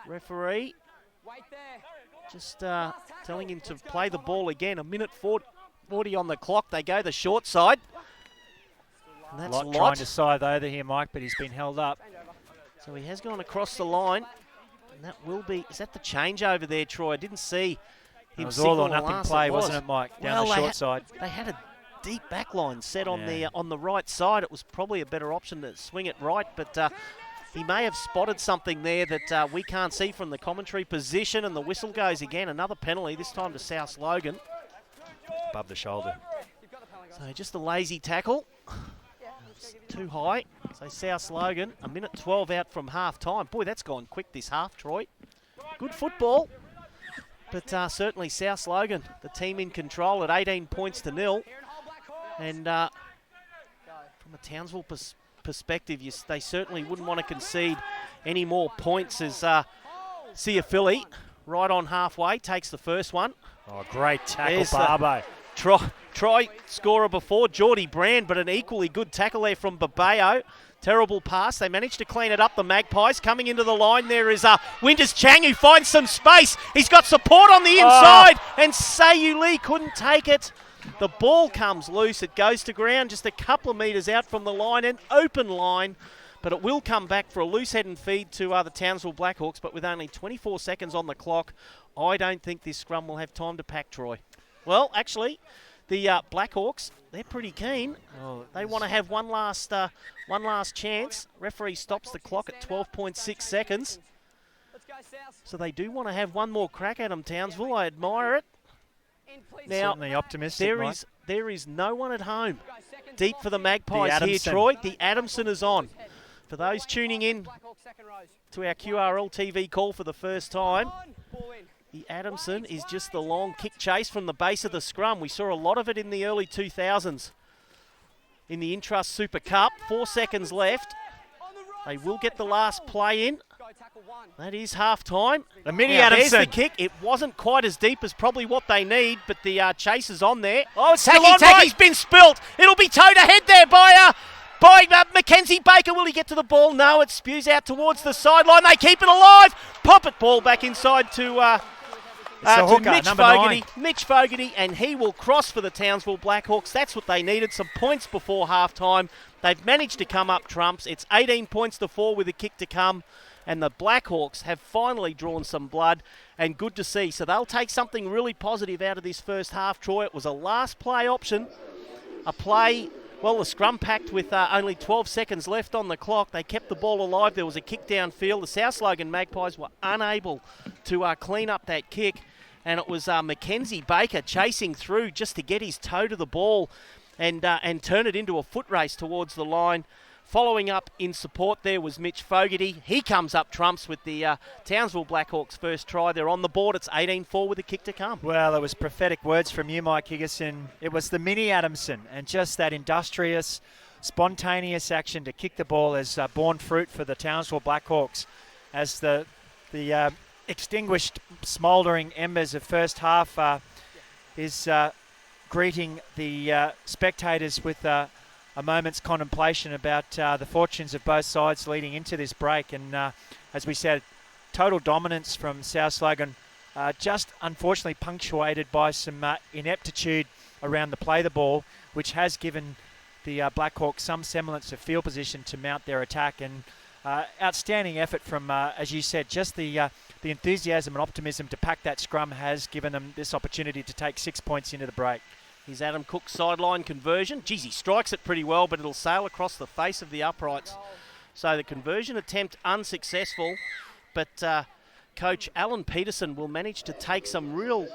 Referee just telling him to play the ball again. 1:40 on the clock. They go the short side. And that's Lott trying to scythe over here, Mike, but he's been held up. So he has gone across the line. And that will be, is that the changeover there, Troy? I didn't see him. It was all or nothing play, wasn't it, Mike? Down the short side. They had a deep back line set on the right side. It was probably a better option to swing it right, but he may have spotted something there that we can't see from the commentary position, and the whistle goes again. Another penalty, this time to South Logan. Above the shoulder. So just a lazy tackle. It's too high. So South Logan, 1:12 out from half time. Boy, that's gone quick this half, Troy. Good football. But certainly South Logan, the team in control at 18 points to 0. And from a Townsville perspective, they certainly wouldn't want to concede any more points as Ciafilli, right on halfway, takes the first one. Oh, great tackle, Barbo. Try scorer before, Geordie Brand, but an equally good tackle there from Babeo. Terrible pass. They managed to clean it up, the Magpies. Coming into the line, there is Winters Chang, who finds some space. He's got support on the inside, and Sayu Lee couldn't take it. The ball comes loose. It goes to ground just a couple of metres out from the line, an open line, but it will come back for a loose head and feed to the Townsville Blackhawks, but with only 24 seconds on the clock, I don't think this scrum will have time to pack, Troy. Well, actually, the Blackhawks, they're pretty keen. They want to have one last chance. Referee stops the clock at 12.6 seconds. So they do want to have one more crack at them, Townsville. I admire it. Now, certainly optimistic, there is no one at home deep for the Magpies here, Troy. The Adamson is on. For those tuning in to our QRL TV call for the first time, the Adamson is just the long kick chase from the base of the scrum. We saw a lot of it in the early 2000s in the Intrust Super Cup. 4 seconds left. They will get the last play in. That is half-time. The mini Adamson. There's the kick. It wasn't quite as deep as probably what they need, but the chase is on there. Oh, it's still on, Tacky's been spilt. It'll be towed ahead there by Mackenzie Baker. Will he get to the ball? No, it spews out towards the sideline. They keep it alive. Pop it ball back inside to Mitch Fogarty, and he will cross for the Townsville Blackhawks. That's what they needed, some points before half-time. They've managed to come up trumps. It's 18 points to 4 with a kick to come, and the Blackhawks have finally drawn some blood, and good to see. So they'll take something really positive out of this first half, Troy. It was a last play option, a play... Well, the scrum packed with only 12 seconds left on the clock. They kept the ball alive. There was a kick downfield. The South Logan Magpies were unable to clean up that kick. And it was Mackenzie Baker chasing through just to get his toe to the ball and turn it into a foot race towards the line. Following up in support there was Mitch Fogarty. He comes up trumps with the Townsville Blackhawks' first try. They're on the board. It's 18-4 with a kick to come. Well, it was prophetic words from you, Mike Higginson. It was the mini Adamson, and just that industrious, spontaneous action to kick the ball has borne fruit for the Townsville Blackhawks as the The extinguished, smouldering embers of first half is greeting the spectators with a moment's contemplation about the fortunes of both sides leading into this break. And as we said, total dominance from South Slogan, just unfortunately punctuated by some ineptitude around the play the ball, which has given the Blackhawks some semblance of field position to mount their attack. And outstanding effort from, as you said, just the enthusiasm and optimism to pack that scrum has given them this opportunity to take 6 points into the break. Here's Adam Cook's sideline conversion. Geez, he strikes it pretty well, but it'll sail across the face of the uprights. So the conversion attempt unsuccessful, but Coach Alan Peterson will manage to take some real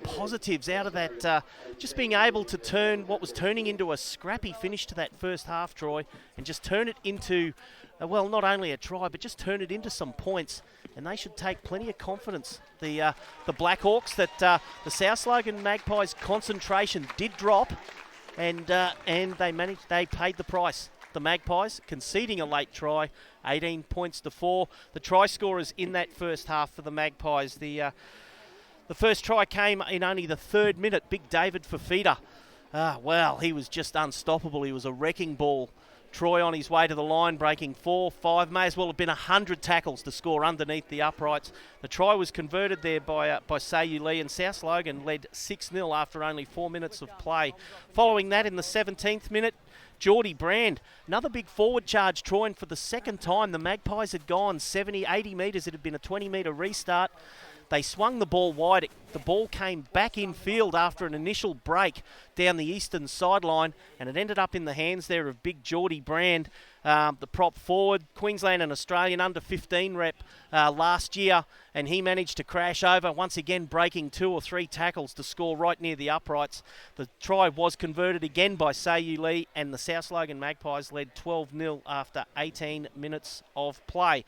positives out of that, just being able to turn what was turning into a scrappy finish to that first half, Troy, and just turn it into, well, not only a try, but just turn it into some points. And they should take plenty of confidence. The Blackhawks, that the South Slogan Magpies concentration did drop, and they paid the price. The Magpies conceding a late try, 18 points to 4. The try scorers in that first half for the Magpies. The first try came in only the 3rd minute. Big David Fafita. Well, he was just unstoppable. He was a wrecking ball. Troy on his way to the line, breaking 4, 5, may as well have been 100 tackles to score underneath the uprights. The try was converted there by Sayu Lee, and South Logan led 6-0 after only 4 minutes of play. Following that, in the 17th minute, Geordie Brand, another big forward charge, Troy, and for the second time, the Magpies had gone 70, 80 metres. It had been a 20-metre restart. They swung the ball wide. The ball came back in field after an initial break down the eastern sideline, and it ended up in the hands there of big Geordie Brand, the prop forward, Queensland and Australian under-15 rep last year, and he managed to crash over, once again breaking 2 or 3 tackles to score right near the uprights. The try was converted again by Sayu Lee, and the South Logan Magpies led 12-0 after 18 minutes of play.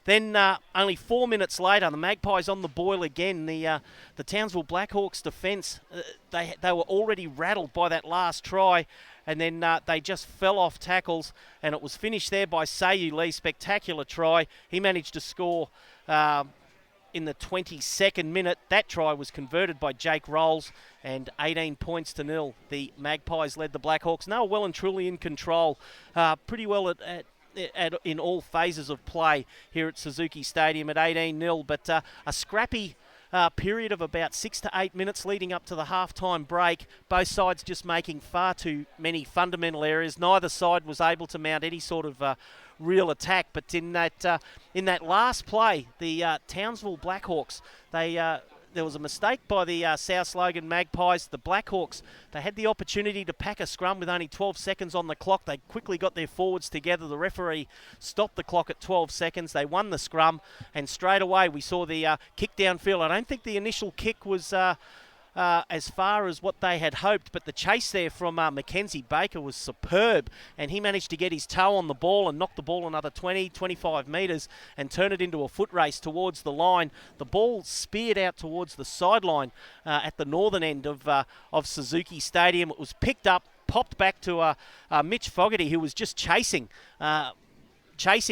Then only 4 minutes later, the Magpies on the boil again. The Townsville Blackhawks defence, they were already rattled by that last try, and then they just fell off tackles, and it was finished there by Sayu Lee. Spectacular try. He managed to score in the 22nd minute. That try was converted by Jake Rolls, and 18 points to 0. The Magpies led the Blackhawks. And they were well and truly in control, pretty well in all phases of play here at Suzuki Stadium at 18-0, but a scrappy period of about 6 to 8 minutes leading up to the halftime break. Both sides just making far too many fundamental errors. Neither side was able to mount any sort of real attack, but in that last play, the Townsville Blackhawks, there was a mistake by the South Logan Magpies. The Blackhawks, they had the opportunity to pack a scrum with only 12 seconds on the clock. They quickly got their forwards together. The referee stopped the clock at 12 seconds. They won the scrum, and straight away we saw the kick downfield. I don't think the initial kick was as far as what they had hoped, but the chase there from Mackenzie Baker was superb, and he managed to get his toe on the ball and knock the ball another 20, 25 metres and turn it into a foot race towards the line. The ball speared out towards the sideline at the northern end of Suzuki Stadium. It was picked up, popped back to Mitch Fogarty, who was just chasing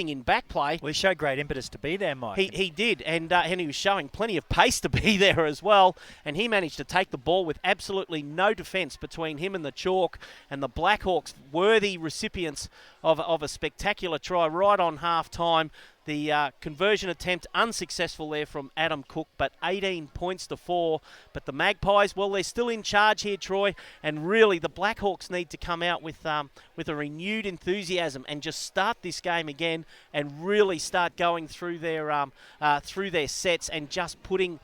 in back play. Well, he showed great impetus to be there, Mike. He did, and he was showing plenty of pace to be there as well, and he managed to take the ball with absolutely no defence between him and the chalk, and the Blackhawks worthy recipients of a spectacular try right on half-time. The conversion attempt unsuccessful there from Adam Cook, but 18 points to 4. But the Magpies, well, they're still in charge here, Troy, and really the Blackhawks need to come out with a renewed enthusiasm and just start this game again and really start going through their sets and just putting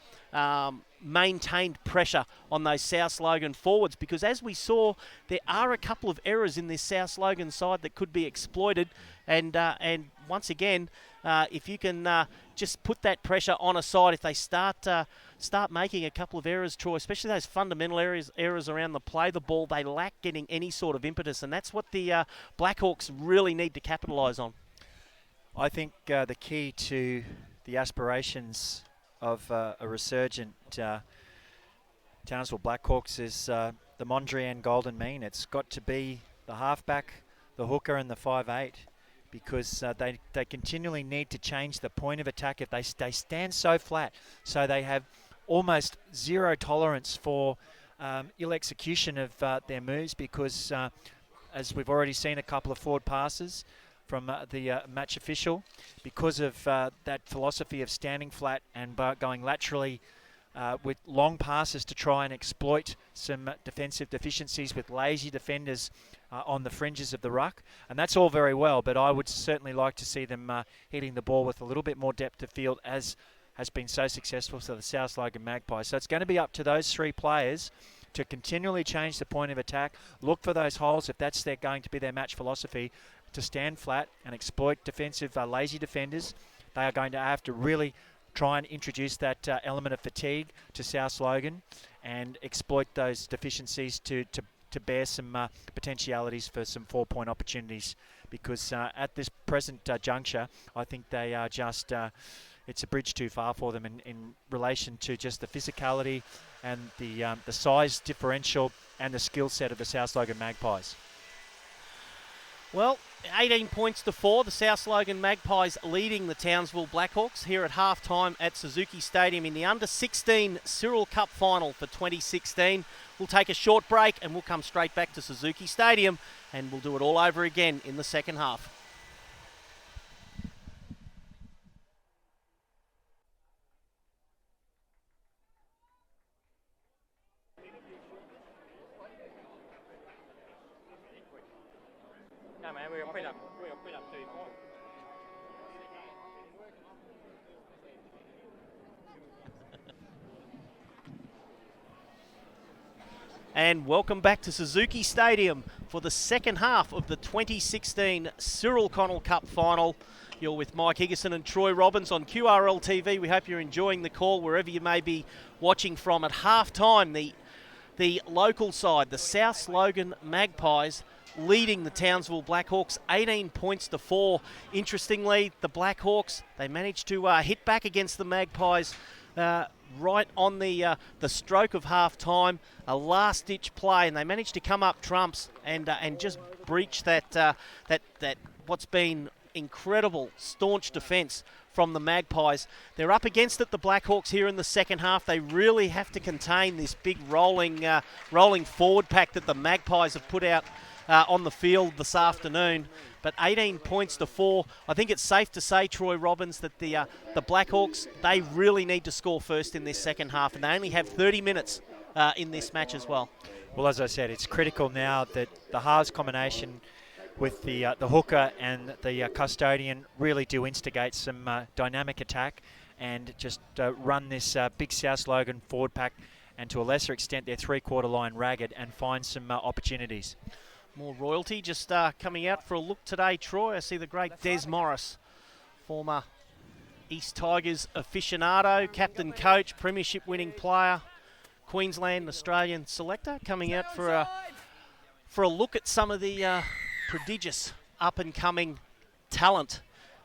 maintained pressure on those South Logan forwards, because as we saw, there are a couple of errors in this South Logan side that could be exploited, and once again, if you can just put that pressure on a side, if they start making a couple of errors, Troy, especially those fundamental errors around the play the ball, they lack getting any sort of impetus, and that's what the Blackhawks really need to capitalise on. I think the key to the aspirations of a resurgent Townsville Blackhawks is the Mondrian Golden Mean. It's got to be the halfback, the hooker, and the 5'8", because they continually need to change the point of attack. If they stand so flat, so they have almost zero tolerance for ill execution of their moves, because as we've already seen a couple of forward passes from the match official, because of that philosophy of standing flat and going laterally with long passes to try and exploit some defensive deficiencies with lazy defenders on the fringes of the ruck. And that's all very well, but I would certainly like to see them hitting the ball with a little bit more depth of field, as has been so successful for the South Logan Magpies. So it's going to be up to those three players to continually change the point of attack, look for those holes if that's going to be their match philosophy, to stand flat and exploit defensive lazy defenders. They are going to have to really try and introduce that element of fatigue to South Logan and exploit those deficiencies to bear some potentialities for some 4-point opportunities, because at this present juncture, I think they are just, it's a bridge too far for them in relation to just the physicality and the size differential and the skill set of the South Logan Magpies. Well, 18 points to 4. The South Logan Magpies leading the Townsville Blackhawks here at halftime at Suzuki Stadium in the Under-16 Cyril Cup Final for 2016. We'll take a short break and we'll come straight back to Suzuki Stadium and we'll do it all over again in the second half. No, man, we're put up 2 points. And welcome back to Suzuki Stadium for the second half of the 2016 Cyril Connell Cup Final. You're with Mike Higginson and Troy Robbins on QRL TV. We hope you're enjoying the call wherever you may be watching from. At halftime, the local side, the South Logan Magpies, leading the Townsville Blackhawks 18 points to 4. Interestingly, the Blackhawks, they managed to hit back against the Magpies right on the stroke of half time, a last-ditch play, and they managed to come up trumps and just breach that what's been incredible staunch defence from the Magpies. They're up against it, the Blackhawks, here in the second half. They really have to contain this big rolling forward pack that the Magpies have put out on the field this afternoon. But 18 points to 4. I think it's safe to say, Troy Robbins, that the Blackhawks, they really need to score first in this second half, and they only have 30 minutes in this match as well. Well, as I said, it's critical now that the halves combination with the hooker and the custodian really do instigate some dynamic attack and just run this big South Logan forward pack, and to a lesser extent their three-quarter line ragged, and find some opportunities. More royalty just coming out for a look today, Troy. I see the great Des Morris, former East Tigers aficionado, captain coach, premiership winning player, Queensland Australian selector, coming out for a look at some of the prodigious up-and-coming talent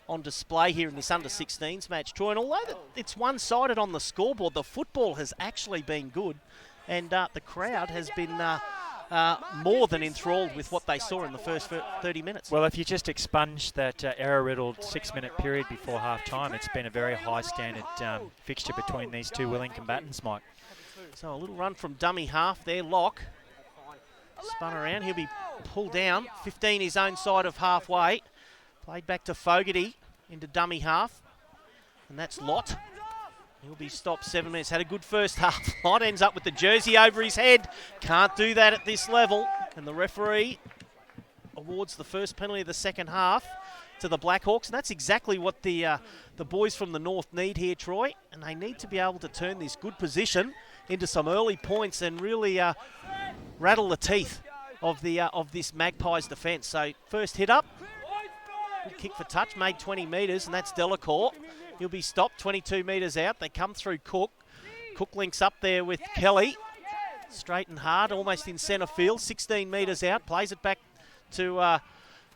on display here in this under-16s match, Troy. And although it's one-sided on the scoreboard, the football has actually been good, and the crowd has been more than enthralled with what they saw in the first 30 minutes. Well, if you just expunge that error-riddled 6-minute period before half-time, it's been a very high-standard fixture between these two willing combatants, Mike. So a little run from dummy half there. Locke spun around. He'll be pulled down. 15 his own side of halfway. Played back to Fogarty into dummy half. And that's Lott. He'll be stopped 7 minutes. Had a good first half. Lott ends up with the jersey over his head. Can't do that at this level. And the referee awards the first penalty of the second half to the Blackhawks. And that's exactly what the boys from the north need here, Troy. And they need to be able to turn this good position into some early points and really rattle the teeth of this Magpies defence. So first hit up. Good kick for touch, made 20 metres, and that's Delacour. He'll be stopped 22 metres out. They come through Cook. Cook links up there with Kelly. Straight and hard, almost in centre field. 16 metres out, plays it back to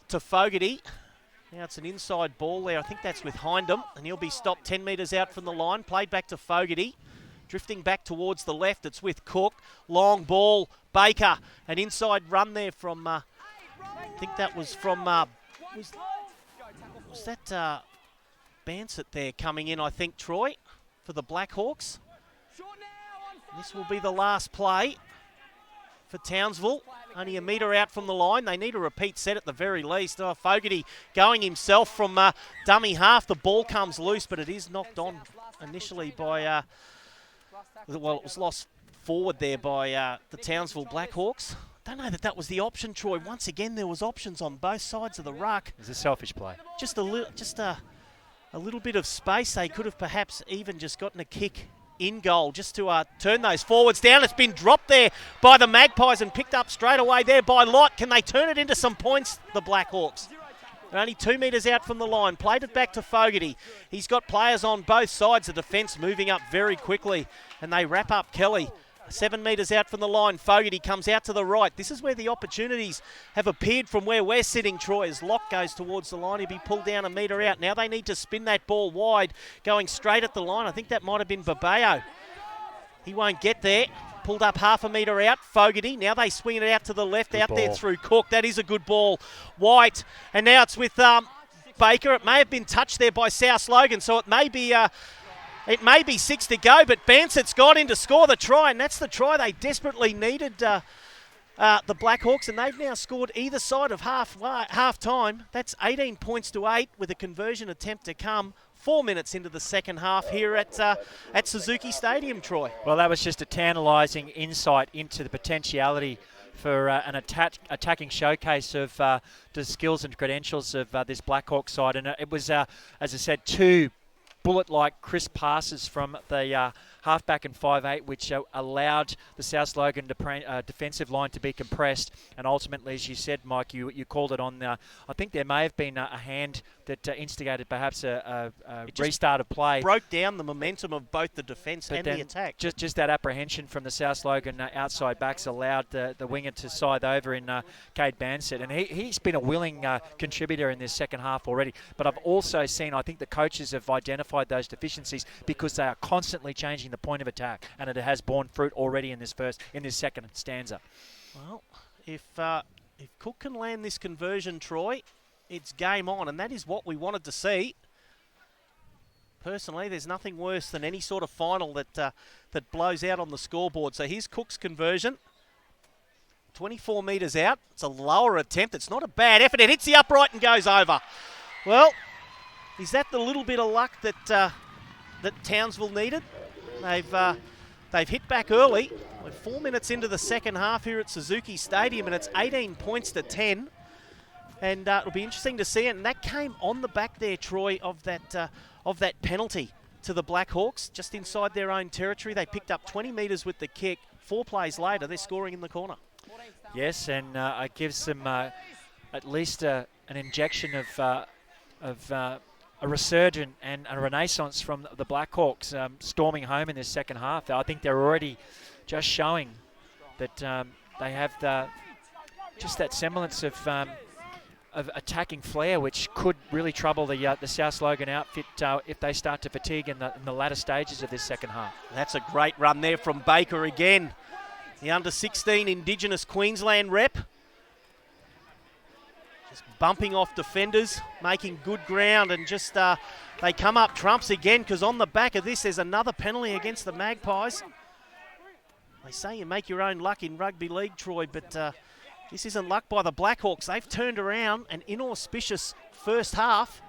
Fogarty. Now it's an inside ball there. I think that's with Hindham, and he'll be stopped 10 metres out from the line. Played back to Fogarty. Drifting back towards the left, it's with Cook. Long ball, Baker. An inside run there from, I think that was from Was that Bansett there coming in, I think, Troy, for the Blackhawks? This will be the last play for Townsville. Only a metre out from the line. They need a repeat set at the very least. Oh, Fogarty going himself from dummy half. The ball comes loose, but it is knocked on initially by, well, it was lost forward there by the Townsville Blackhawks. Don't know that was the option, Troy. Once again, there was options on both sides of the ruck. It was a selfish play. Just a little bit of space. They could have perhaps even just gotten a kick in goal just to turn those forwards down. It's been dropped there by the Magpies and picked up straight away there by Lott. Can they turn it into some points, the Blackhawks? They're only 2 metres out from the line. Played it back to Fogarty. He's got players on both sides. The defence moving up very quickly, and they wrap up Kelly. 7 metres out from the line. Fogarty comes out to the right. This is where the opportunities have appeared from where we're sitting, Troy. As Locke goes towards the line, he'll be pulled down a metre out. Now they need to spin that ball wide, going straight at the line. I think that might have been Babeo. He won't get there. Pulled up half a metre out. Fogarty. Now they swing it out to the left, out there through Cook. That is a good ball. White. And now it's with Baker. It may have been touched there by South Logan, so it may be... It may be 6 to go, but Bansett's got in to score the try, and that's the try they desperately needed, the Blackhawks, and they've now scored either side of half time. That's 18 points to 8 with a conversion attempt to come 4 minutes into the second half here at Suzuki Stadium, Troy. Well, that was just a tantalising insight into the potentiality for an attacking showcase of the skills and credentials of this Blackhawks side, and it was, as I said, 2 bullet-like crisp passes from the halfback and 5'8", which allowed the South Logan defensive line to be compressed. And ultimately, as you said, Mike, you called it on. I think there may have been a hand that instigated perhaps a restart of play. Broke down the momentum of both the defence and the attack. Just that apprehension from the South Logan outside backs allowed the winger to scythe over in Cade Bansett. And he's been a willing contributor in this second half already. But I've also seen, I think the coaches have identified those deficiencies because they are constantly changing the point of attack, and it has borne fruit already in this second stanza. Well, if Cook can land this conversion, Troy, it's game on, and that is what we wanted to see. Personally, there's nothing worse than any sort of final that blows out on the scoreboard. So here's Cook's conversion. 24 metres out. It's a lower attempt. It's not a bad effort. It hits the upright and goes over. Well, is that the little bit of luck that Townsville needed? They've hit back early. We're 4 minutes into the second half here at Suzuki Stadium, and it's 18 points to 10. And it'll be interesting to see it. And that came on the back there, Troy, of that penalty to the Blackhawks, just inside their own territory. They picked up 20 metres with the kick. 4 plays later, they're scoring in the corner. Yes, and it gives them at least an injection of a resurgence and a renaissance from the Blackhawks storming home in this second half. I think they're already just showing that they have just that semblance of attacking flair, which could really trouble the South Logan outfit if they start to fatigue in the latter stages of this second half. That's a great run there from Baker again. The under-16 Indigenous Queensland rep. Just bumping off defenders, making good ground, and just they come up trumps again, because on the back of this there's another penalty against the Magpies. They say you make your own luck in rugby league, Troy, but this isn't luck by the Blackhawks. They've turned around an inauspicious first half,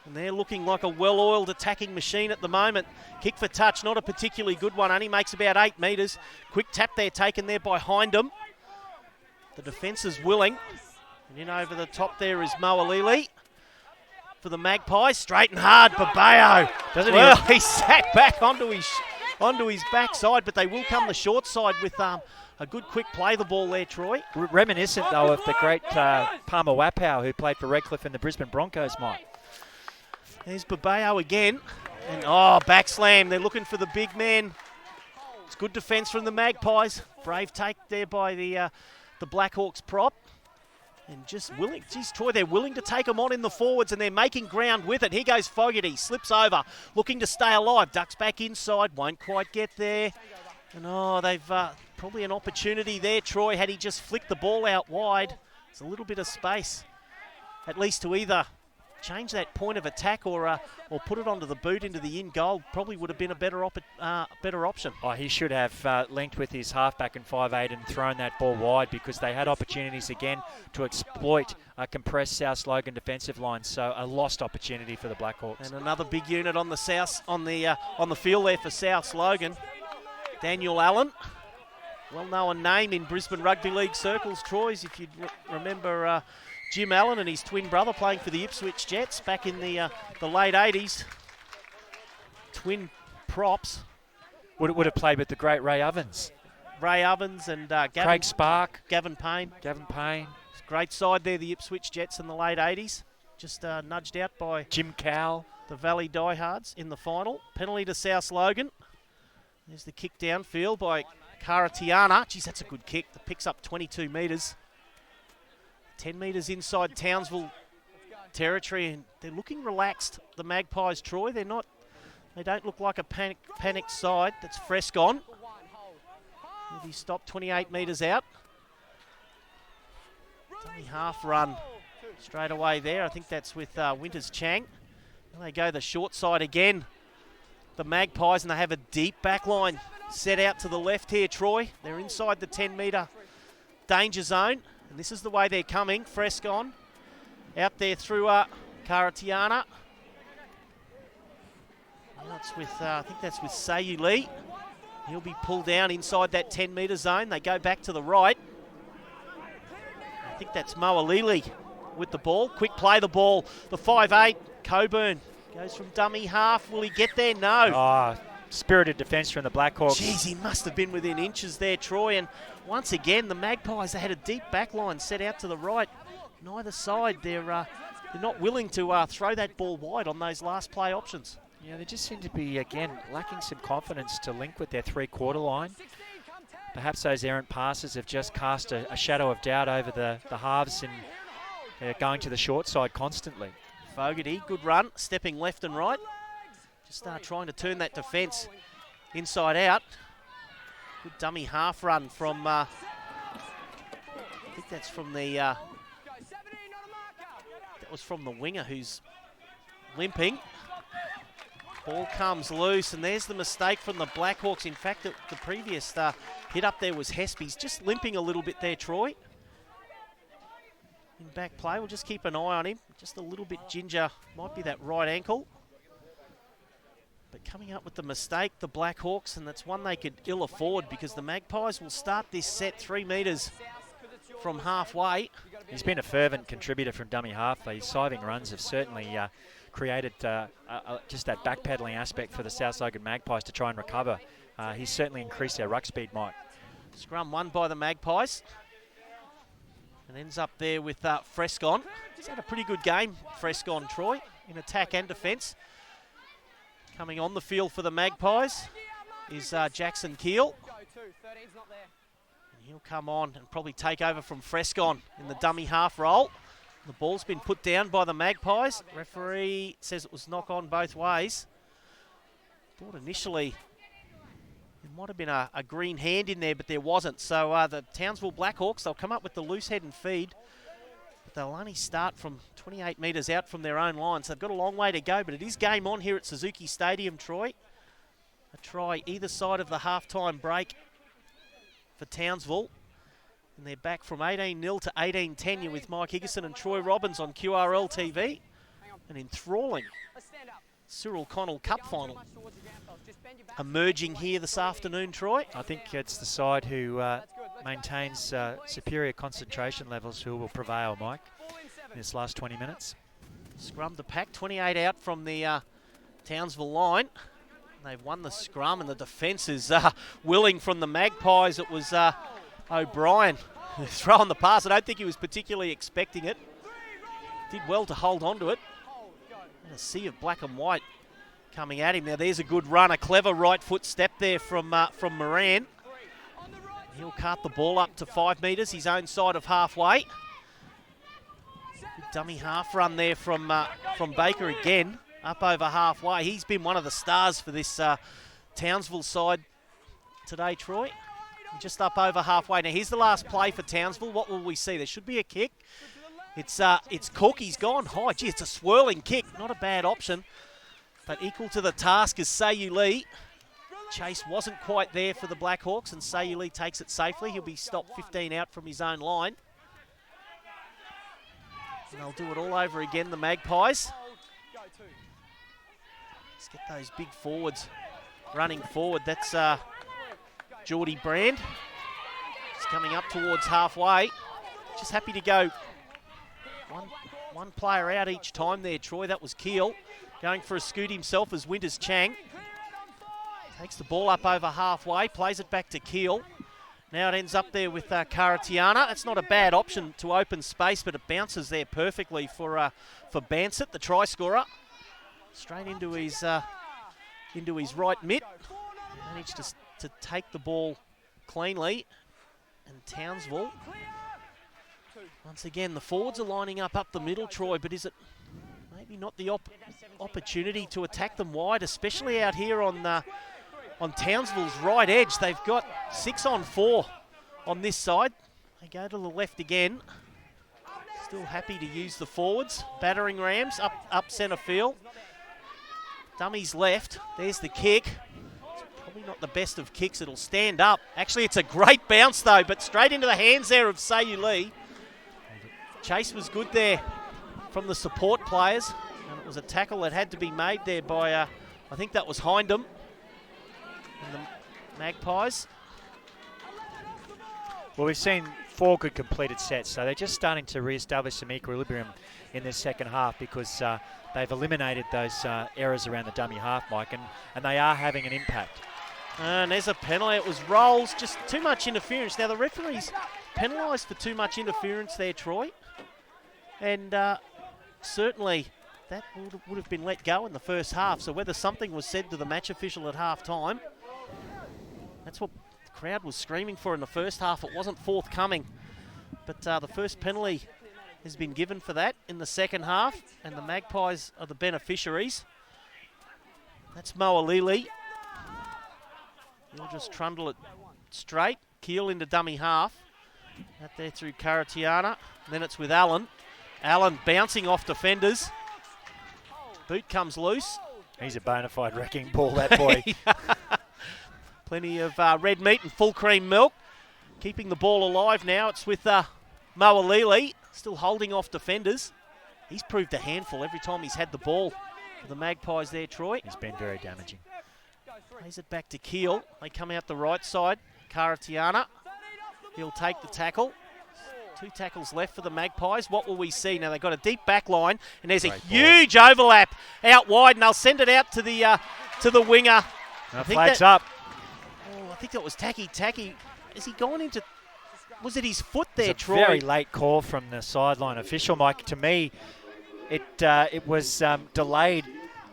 and they're looking like a well-oiled attacking machine at the moment. Kick for touch, not a particularly good one, only makes about 8 metres. Quick tap there taken there by Hindham. The defence is willing. And in over the top there is Moalili for the Magpies. Straight and hard, Babeo. Well, he sat back onto his backside, but they will come the short side with a good quick play the ball there, Troy. Reminiscent, though, of the great Palmer Wapau, who played for Redcliffe and the Brisbane Broncos, Mike. There's Babeo again. And back slam. They're looking for the big man. It's good defence from the Magpies. Brave take there by the Blackhawks prop. And just willing. Geez, Troy, they're willing to take them on in the forwards, and they're making ground with it. Here goes Fogarty. Slips over. Looking to stay alive. Ducks back inside. Won't quite get there. And they've probably an opportunity there, Troy, had he just flicked the ball out wide. There's a little bit of space, at least to either change that point of attack or put it onto the boot into the in goal probably would have been a better option. Oh, he should have linked with his halfback in 5'8" and thrown that ball wide, because they had opportunities again to exploit a compressed South Logan defensive line. So a lost opportunity for the Blackhawks. And another big unit on the field there for South Logan. Daniel Allen, well-known name in Brisbane Rugby League circles. Troy's, if you remember Jim Allen and his twin brother playing for the Ipswich Jets back in the late 80s. Twin props. Would have played with the great Ray Ovens. Ray Ovens and Craig Spark. Gavin Payne. Great side there, the Ipswich Jets in the late 80s. Just nudged out by Jim Cowell. The Valley Diehards in the final. Penalty to South Logan. There's the kick downfield by Karatiana. Geez, that's a good kick. That picks up 22 metres. 10 metres inside Townsville territory, and they're looking relaxed, the Magpies, Troy. They don't look like a panicked side. That's Frescon. He stopped 28 metres out. Dummy half run straight away there. I think that's with Winters Chang. And they go the short side again. The Magpies, and they have a deep back line set out to the left here, Troy. They're inside the 10-metre danger zone, and this is the way they're coming. Frescon out there through Karatiana. That's with, I think that's with Sayu Lee. He'll be pulled down inside that 10-metre zone. They go back to the right. I think that's Moalili with the ball. Quick play the ball. The 5'8", Coburn. Goes from dummy half. Will he get there? No. Oh, spirited defence from the Blackhawks. Jeez, he must have been within inches there, Troy. And once again, the Magpies, they had a deep back line set out to the right. Neither side, they're not willing to throw that ball wide on those last play options. Yeah, they just seem to be, again, lacking some confidence to link with their three-quarter line. Perhaps those errant passes have just cast a shadow of doubt over the halves, and they're going to the short side constantly. Fogarty, good run, stepping left and right. Just trying to turn that defence inside out. Good dummy half run from, I think that's from the, that was from the winger who's limping. Ball comes loose, and there's the mistake from the Blackhawks. In fact, the previous hit up there was Hespies, just limping a little bit there, Troy. In back play, we'll just keep an eye on him. Just a little bit ginger, might be that right ankle. But coming up with the mistake, the Blackhawks, and that's one they could ill afford, because the Magpies will start this set 3 metres from halfway. He's been a fervent contributor from dummy half. These siving runs have certainly created just that backpedaling aspect for the South Logan Magpies to try and recover. He's certainly increased their ruck speed, Mike. Scrum won by the Magpies. And ends up there with Frescon. He's had a pretty good game, Frescon, Troy, in attack and defence. Coming on the field for the Magpies is Jackson Keel. And he'll come on and probably take over from Frescon in the dummy half roll. The ball's been put down by the Magpies. Referee says it was knock on both ways. Thought initially there might have been a green hand in there, but there wasn't. So the Townsville Blackhawks, they'll come up with the loose head and feed, but they'll only start from 28 metres out from their own line. So they've got a long way to go, but it is game on here at Suzuki Stadium, Troy. A try either side of the halftime break for Townsville. And they're back from 18-0 to 18-10. You're with Mike Higginson and Troy Robbins on QRL TV. An enthralling Cyril Connell Cup final emerging here this afternoon, Troy. I think it's the side who maintains superior concentration levels who will prevail, Mike, in this last 20 minutes. Scrum to pack, 28 out from the Townsville line. They've won the scrum, and the defence is willing from the Magpies. It was O'Brien throwing the pass. I don't think he was particularly expecting it. Did well to hold on to it. And a sea of black and white coming at him. Now there's a good run, a clever right foot step there from Moran. He'll cart the ball up to 5 metres, his own side of halfway. Good dummy half run there from Baker again, up over halfway. He's been one of the stars for this Townsville side today, Troy. Just up over halfway. Now here's the last play for Townsville. What will we see? There should be a kick. It's Cook. He's gone high. Gee, it's a swirling kick. Not a bad option, but equal to the task is Sayuli. Chase wasn't quite there for the Blackhawks, and Sayuli takes it safely. He'll be stopped 15 out from his own line. And they'll do it all over again, the Magpies. Let's get those big forwards running forward. That's Geordie Brand. He's coming up towards halfway. Just happy to go one player out each time there, Troy. That was Keel. Going for a scoot himself as Winters Chang. Takes the ball up over halfway, plays it back to Keel. Now it ends up there with Karatiana. That's not a bad option to open space, but it bounces there perfectly for Bansett, the try scorer. Straight into his right mitt. Managed to take the ball cleanly. And Townsville. Once again, the forwards are lining up the middle, Troy, but is it maybe not the opportunity to attack them wide, especially out here on Townsville's right edge? They've got 6 on 4 on this side. They go to the left again. Still happy to use the forwards. Battering rams up centre field. Dummies left. There's the kick. It's probably not the best of kicks. It'll stand up. Actually, it's a great bounce, though, but straight into the hands there of Sayuli. Chase was good there from the support players. And it was a tackle that had to be made there by, I think that was Hindham. And the Magpies. Well, we've seen 4 good completed sets, so they're just starting to re-establish some equilibrium in this second half because they've eliminated those errors around the dummy half, Mike, and they are having an impact. And there's a penalty. It was Rolls, just too much interference. Now, the referee's penalised for too much interference there, Troy. And certainly that would have been let go in the first half. So whether something was said to the match official at half-time, that's what the crowd was screaming for in the first half. It wasn't forthcoming. But the first penalty has been given for that in the second half, and the Magpies are the beneficiaries. That's Moalili. He'll just trundle it straight. Keel into dummy half. Out there through Karatiana. Then it's with Allen. Allen bouncing off defenders. Boot comes loose. He's a bona fide wrecking ball, that boy. Plenty of red meat and full cream milk. Keeping the ball alive now. It's with Moalili. Still holding off defenders. He's proved a handful every time he's had the ball. The Magpies there, Troy. He's been very damaging. Plays it back to Keel. They come out the right side. Karatiana. He'll take the tackle. 2 tackles left for the Magpies. What will we see? Now they've got a deep back line, and there's a huge overlap out wide, and they'll send it out to the winger. Flags up. Oh, I think that was Tacky. Has he gone into... Was it his foot there, It's a Troy? very late call from the sideline official, Mike. To me, it was delayed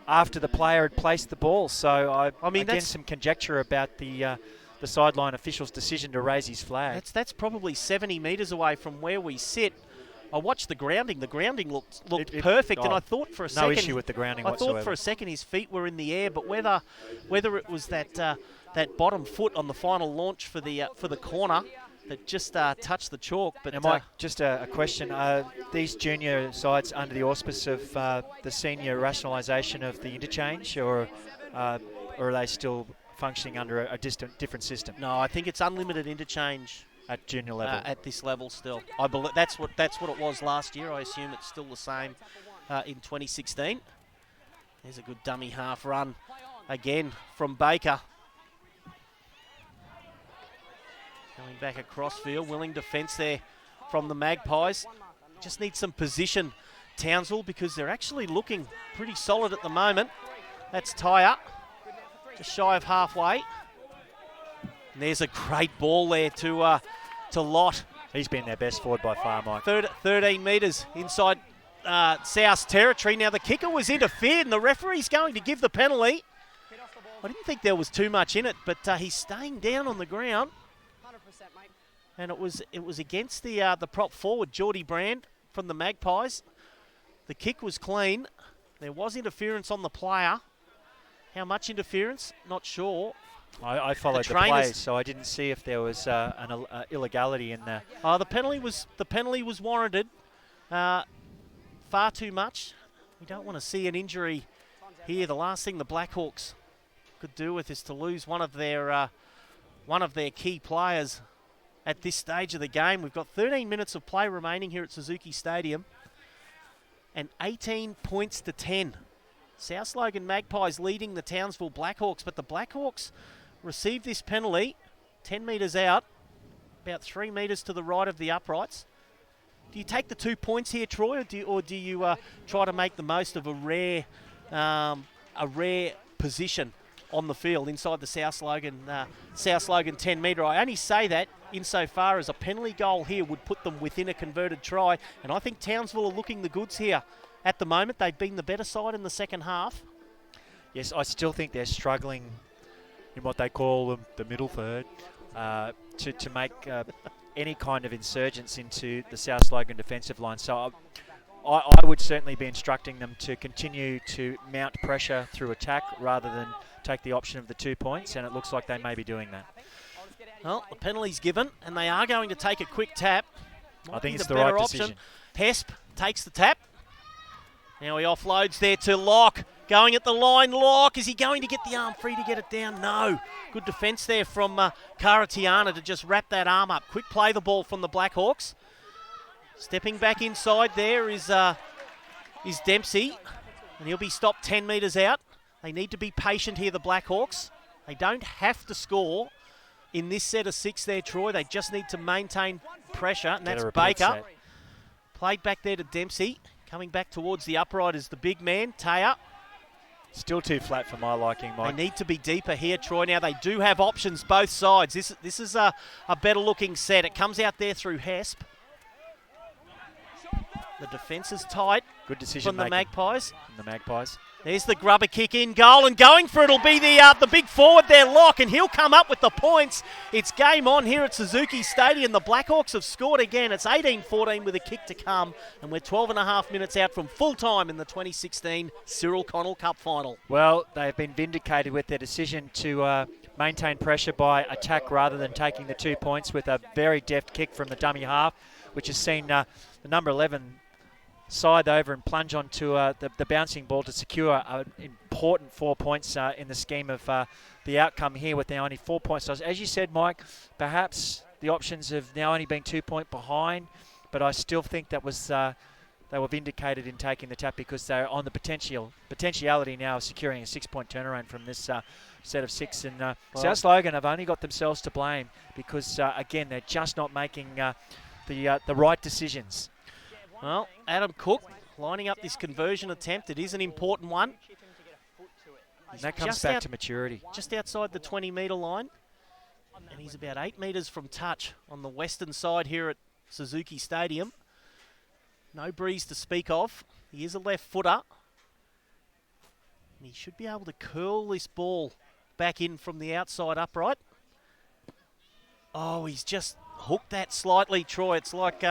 after the player had placed the ball. So I mean, again, some conjecture about the sideline official's decision to raise his flag. That's probably 70 metres away from where we sit. I watched the grounding. The grounding looked perfect, and I thought for a second... No issue with the grounding whatsoever. I thought for a second his feet were in the air, but whether it was that bottom foot on the final launch for the corner that just touched the chalk. But now, Mike, just a question: are these junior sides under the auspice of the senior rationalisation of the interchange, or are they still functioning under a different system? No, I think it's unlimited interchange at junior level. At this level, still, I believe that's what it was last year. I assume it's still the same in 2016. There's a good dummy half run again from Baker. Going back across field, willing defence there from the Magpies. Just need some position, Townsville, because they're actually looking pretty solid at the moment. That's Tyre, just shy of halfway. And there's a great ball there to Lott. He's been their best forward by far, Mike. 13 metres inside South territory. Now the kicker was interfered, and the referee's going to give the penalty. I didn't think there was too much in it, but he's staying down on the ground. And it was against the prop forward, Geordie Brand, from the Magpies. The kick was clean. There was interference on the player. How much interference? Not sure. I followed the play, so I didn't see if there was an illegality in there. The penalty was warranted. far too much. We don't want to see an injury here. The last thing the Blackhawks could do with is to lose one of their key players at this stage of the game. We've got 13 minutes of play remaining here at Suzuki Stadium, and 18 points to 10. South Logan Magpies leading the Townsville Blackhawks, but the Blackhawks received this penalty 10 metres out, about 3 metres to the right of the uprights. Do you take the 2 points here, Troy, or do you try to make the most of a rare position on the field inside the South Logan 10 metre? I only say that insofar as a penalty goal here would put them within a converted try, and I think Townsville are looking the goods here at the moment. They've been the better side in the second half. Yes, I still think they're struggling in what they call the middle third to make any kind of insurgence into the South Logan defensive line. So I would certainly be instructing them to continue to mount pressure through attack rather than take the option of the 2 points, and it looks like they may be doing that. Well, the penalty's given, and they are going to take a quick tap. I think it's the right decision. Hesp takes the tap. Now he offloads there to Locke. Going at the line, Locke. Is he going to get the arm free to get it down? No. Good defence there from Karatiana to just wrap that arm up. Quick play the ball from the Blackhawks. Stepping back inside there is Dempsey, and he'll be stopped 10 metres out. They need to be patient here, the Blackhawks. They don't have to score in this set of 6 there, Troy. They just need to maintain pressure, and that's Baker. Played back there to Dempsey. Coming back towards the upright is the big man, Taya. Still too flat for my liking, Mike. They need to be deeper here, Troy. Now, they do have options both sides. This is a better-looking set. It comes out there through Hesp. The defence is tight. Good decision from the Magpies. There's the grubber kick in goal, and going for it will be the big forward there, Locke, and he'll come up with the points. It's game on here at Suzuki Stadium. The Blackhawks have scored again. It's 18-14 with a kick to come, and we're 12 and a half minutes out from full time in the 2016 Cyril Connell Cup final. Well, they've been vindicated with their decision to maintain pressure by attack rather than taking the 2 points with a very deft kick from the dummy half, which has seen the number 11 side over and plunge onto the bouncing ball to secure an important 4 points in the scheme of the outcome here with now only 4 points. So as you said, Mike, perhaps the options have now only been 2 point behind, but I still think that was they were vindicated in taking the tap because they're on the potentiality now of securing a 6 point turnaround from this set of 6. And South Logan have only got themselves to blame because, again, they're just not making the right decisions. Well, Adam Cook lining up this conversion attempt. It is an important one. And that comes back to maturity. Just outside the 20 metre line. And he's about 8 metres from touch on the western side here at Suzuki Stadium. No breeze to speak of. He is a left footer. And he should be able to curl this ball back in from the outside upright. Oh, he's just hooked that slightly, Troy. It's like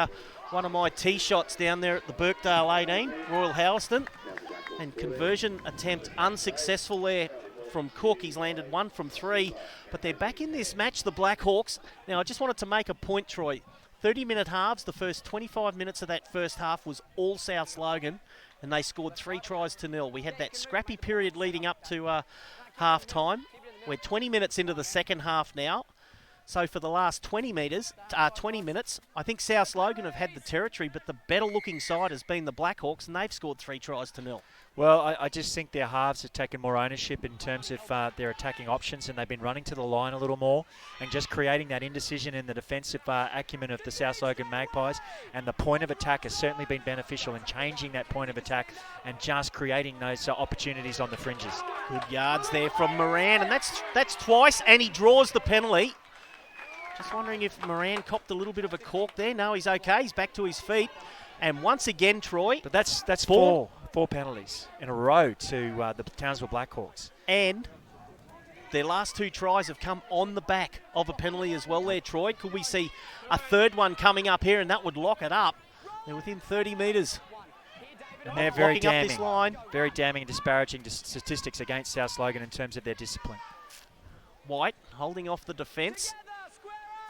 one of my tee shots down there at the Birkdale 18, Royal Houston. And conversion attempt unsuccessful there from Cook. He's landed 1 from 3. But they're back in this match, the Blackhawks. Now, I just wanted to make a point, Troy. 30-minute halves, the first 25 minutes of that first half was all South Logan, and they scored 3 tries to 0. We had that scrappy period leading up to half-time. We're 20 minutes into the second half now. So for the last 20 minutes, I think South Logan have had the territory, but the better-looking side has been the Blackhawks, and they've scored 3 tries to 0. Well, I just think their halves have taken more ownership in terms of their attacking options, and they've been running to the line a little more and just creating that indecision in the defensive acumen of the South Logan Magpies. And the point of attack has certainly been beneficial in changing that point of attack and just creating those opportunities on the fringes. Good yards there from Moran, and that's twice, and he draws the penalty. Just wondering if Moran copped a little bit of a cork there. No, he's okay. He's back to his feet. And once again, Troy. But that's four penalties in a row to the Townsville Blackhawks. And their last 2 tries have come on the back of a penalty as well there, Troy. Could we see a third one coming up here, and that would lock it up? They're within 30 metres. And they're very damning. Up this line. Very damning and disparaging statistics against South Logan in terms of their discipline. White holding off the defence.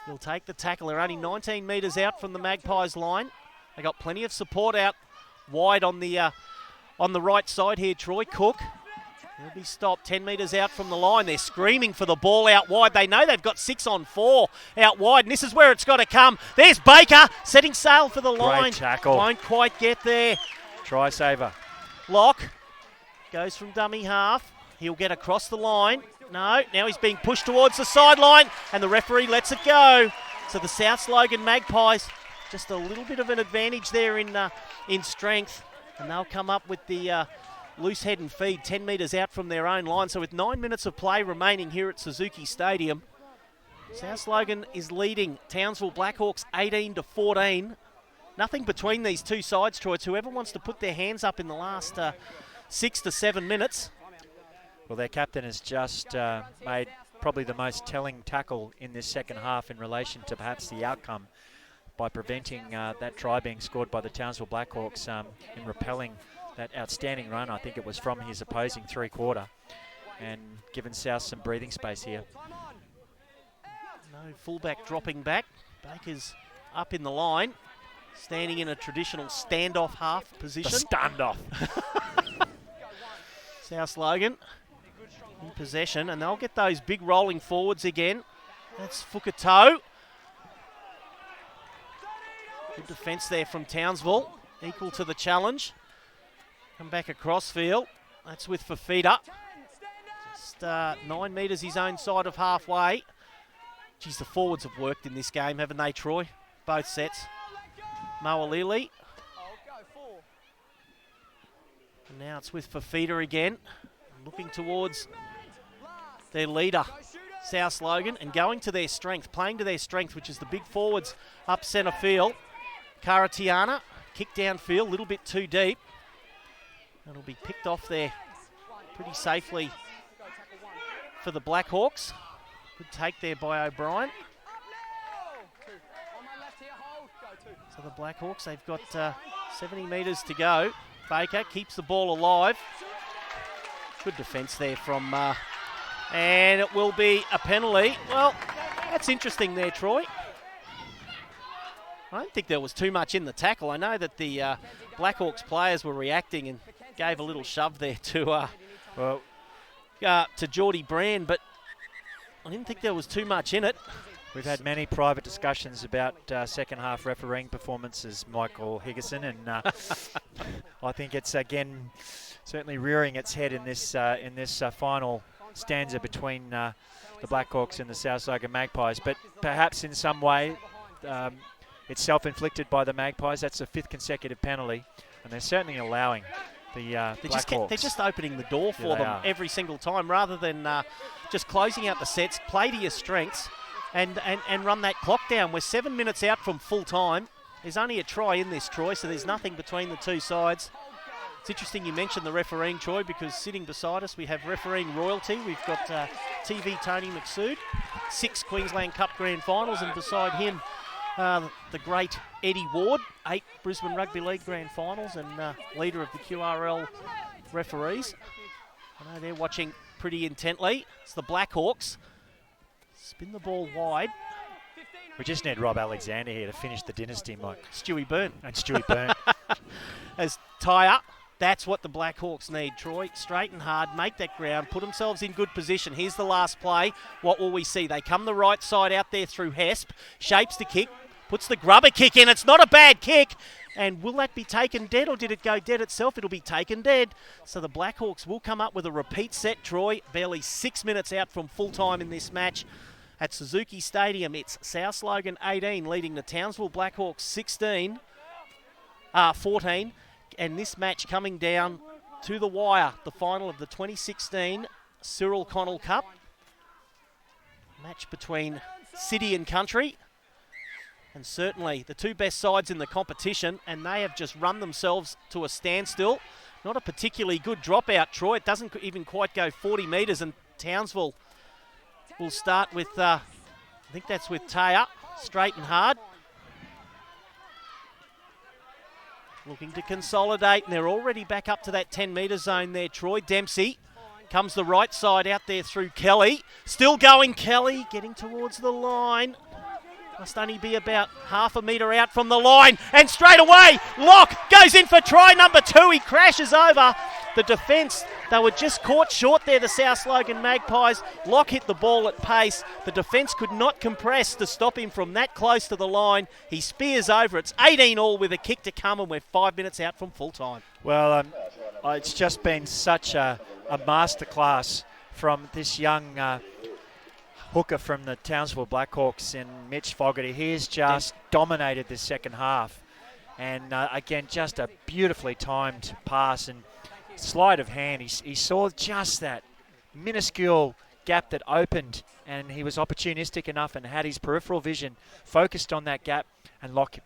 He'll take the tackle. They're only 19 metres out from the Magpies line. They got plenty of support out wide on the right side here. Troy Cook. He'll be stopped 10 metres out from the line. They're screaming for the ball out wide. They know they've got 6 on 4 out wide, and this is where it's got to come. There's Baker setting sail for the line. Great tackle. Won't quite get there. Try saver. Lock goes from dummy half. He'll get across the line. No, now he's being pushed towards the sideline, and the referee lets it go. So the South Logan Magpies, just a little bit of an advantage there in strength, and they'll come up with the loose head and feed 10 metres out from their own line. So with 9 minutes of play remaining here at Suzuki Stadium, South Logan is leading Townsville Blackhawks 18-14. Nothing between these two sides, Troy. It's whoever wants to put their hands up in the last 6 to 7 minutes. Well, their captain has just made probably the most telling tackle in this second half in relation to perhaps the outcome by preventing that try being scored by the Townsville Blackhawks in repelling that outstanding run. I think it was from his opposing three-quarter, and given South some breathing space here. No fullback dropping back. Baker's up in the line, standing in a traditional standoff half position. The standoff. South Logan in possession, and they'll get those big rolling forwards again. That's Fukito. Good defence there from Townsville, equal to the challenge. Come back across field. That's with Fafita. Just 9 metres his own side of halfway. Geez, the forwards have worked in this game, haven't they, Troy? Both sets. Moalili. And now it's with Fafita again. Looking towards their leader, South Logan, and going to their strength, playing to their strength, which is the big forwards up centre field. Karatiana, kick downfield, a little bit too deep. It'll be picked off there pretty safely for the Blackhawks. Good take there by O'Brien. So the Blackhawks, they've got 70 metres to go. Baker keeps the ball alive. Good defence there from, and it will be a penalty. Well, that's interesting there, Troy. I don't think there was too much in the tackle. I know that the Blackhawks players were reacting and gave a little shove there to Geordie Brand, but I didn't think there was too much in it. We've had many private discussions about second half refereeing performances, Michael Higginson, and I think it's again certainly rearing its head in this final stanza between the Blackhawks and the South Logan Magpies. But perhaps in some way it's self-inflicted by the Magpies. That's the 5th consecutive penalty, and they're certainly allowing the Blackhawks. They're just opening the door for them every single time, rather than just closing out the sets. Play to your strengths and run that clock down. We're 7 minutes out from full time. There's only a try in this, Troy, so there's nothing between the two sides. It's interesting you mentioned the refereeing, Troy, because sitting beside us we have refereeing royalty. We've got TV Tony McSood, 6 Queensland Cup Grand Finals, and beside him the great Eddie Ward, 8 Brisbane Rugby League Grand Finals, and leader of the QRL referees. I know they're watching pretty intently. It's the Blackhawks. Spin the ball wide. We just need Rob Alexander here to finish the dynasty, Mike. Stewie Byrne. And Stewie Byrne. As tie up. That's what the Blackhawks need, Troy. Straight and hard, make that ground, put themselves in good position. Here's the last play. What will we see? They come the right side out there through Hesp. Shapes the kick, puts the grubber kick in. It's not a bad kick. And will that be taken dead, or did it go dead itself? It'll be taken dead. So the Blackhawks will come up with a repeat set, Troy. Barely 6 minutes out from full time in this match. At Suzuki Stadium, it's South Logan 18 leading the Townsville Blackhawks 14. And this match coming down to the wire, the final of the 2016 Cyril Connell Cup. Match between city and country. And certainly the two best sides in the competition, and they have just run themselves to a standstill. Not a particularly good dropout, Troy. It doesn't even quite go 40 metres, and Townsville will start with, I think that's with Taya, straight and hard. Looking to consolidate, and they're already back up to that 10-metre zone there, Troy. Dempsey comes the right side out there through Kelly. Still going, Kelly, getting towards the line. Must only be about half a metre out from the line. And straight away, Locke goes in for try number 2. He crashes over the defence. They were just caught short there, the South Logan Magpies. Locke hit the ball at pace. The defence could not compress to stop him from that close to the line. He spears over. It's 18 all with a kick to come, and we're 5 minutes out from full time. Well, it's just been such a masterclass from this young hooker from the Townsville Blackhawks in Mitch Fogarty. He has just dominated the second half. And again, just a beautifully timed pass and sleight of hand. He saw just that minuscule gap that opened, and he was opportunistic enough and had his peripheral vision focused on that gap. And Locke,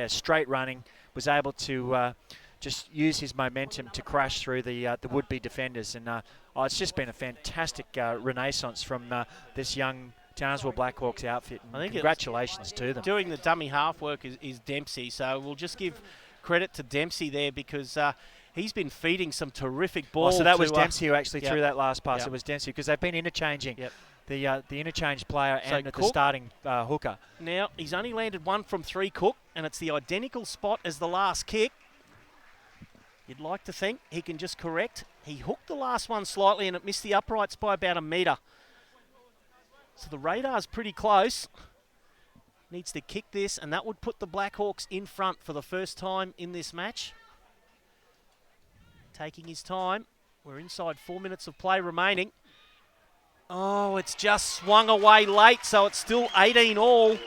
straight running, was able to just use his momentum to crash through the would-be defenders. And it's just been a fantastic renaissance from this young Townsville Blackhawks outfit. And I think congratulations to them. Doing the dummy half work is Dempsey, so we'll just give credit to Dempsey there because he's been feeding some terrific balls. So that was Dempsey who actually threw that last pass. It was Dempsey because they've been interchanging the interchange player and the starting hooker. Now, he's only landed 1 from 3, Cook, and it's the identical spot as the last kick. You'd like to think he can just correct. He hooked the last one slightly and it missed the uprights by about 1 metre. So the radar's pretty close. Needs to kick this, and that would put the Blackhawks in front for the first time in this match. Taking his time. We're inside 4 minutes of play remaining. Oh, it's just swung away late, so it's still 18 all.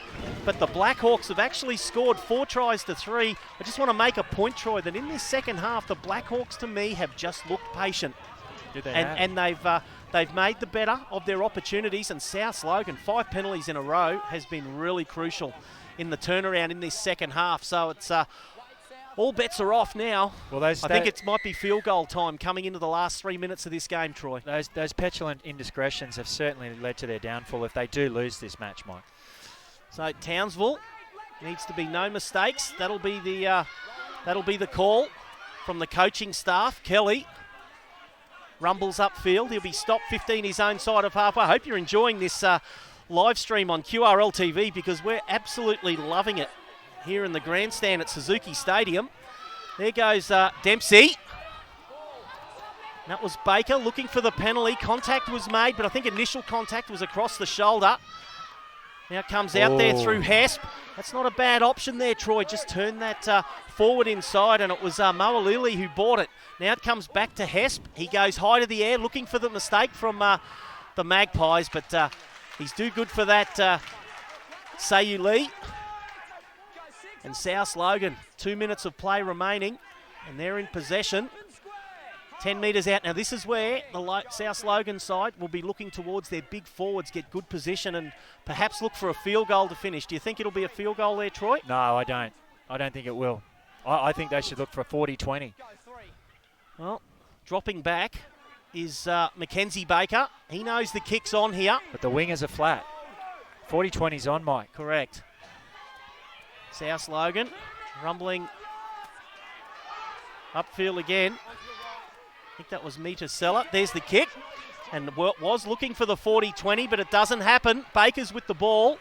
But the Blackhawks have actually scored 4 tries to 3. I just want to make a point, Troy, that in this second half, the Blackhawks, to me, have just looked patient. And they've made the better of their opportunities. And South Logan, 5 penalties in a row, has been really crucial in the turnaround in this second half. So it's all bets are off now. Well, I think it might be field goal time coming into the last 3 minutes of this game, Troy. Those petulant indiscretions have certainly led to their downfall if they do lose this match, Mike. So Townsville needs to be no mistakes. That'll be the call from the coaching staff. Kelly rumbles upfield. He'll be stopped 15 his own side of halfway. I hope you're enjoying this live stream on QRL TV because we're absolutely loving it here in the grandstand at Suzuki Stadium. There goes Dempsey. That was Baker looking for the penalty. Contact was made, but I think initial contact was across the shoulder. Now comes out there through Hesp. That's not a bad option there, Troy. Just turn that forward inside, and it was Moalili who bought it. Now it comes back to Hesp. He goes high to the air, looking for the mistake from the Magpies, but he's too good for that, Sayu Lee. And South Logan, 2 minutes of play remaining, and they're in possession. 10 metres out. Now this is where the South Logan side will be looking towards their big forwards, get good position and perhaps look for a field goal to finish. Do you think it'll be a field goal there, Troy? No, I don't. I don't think it will. I think they should look for a 40-20. Well, dropping back is Mackenzie Baker. He knows the kick's on here. But the wingers are flat. 40-20's on, Mike. Correct. South Logan rumbling upfield again. I think that was Mita Seller. There's the kick. And was looking for the 40-20, but it doesn't happen. Baker's with the ball.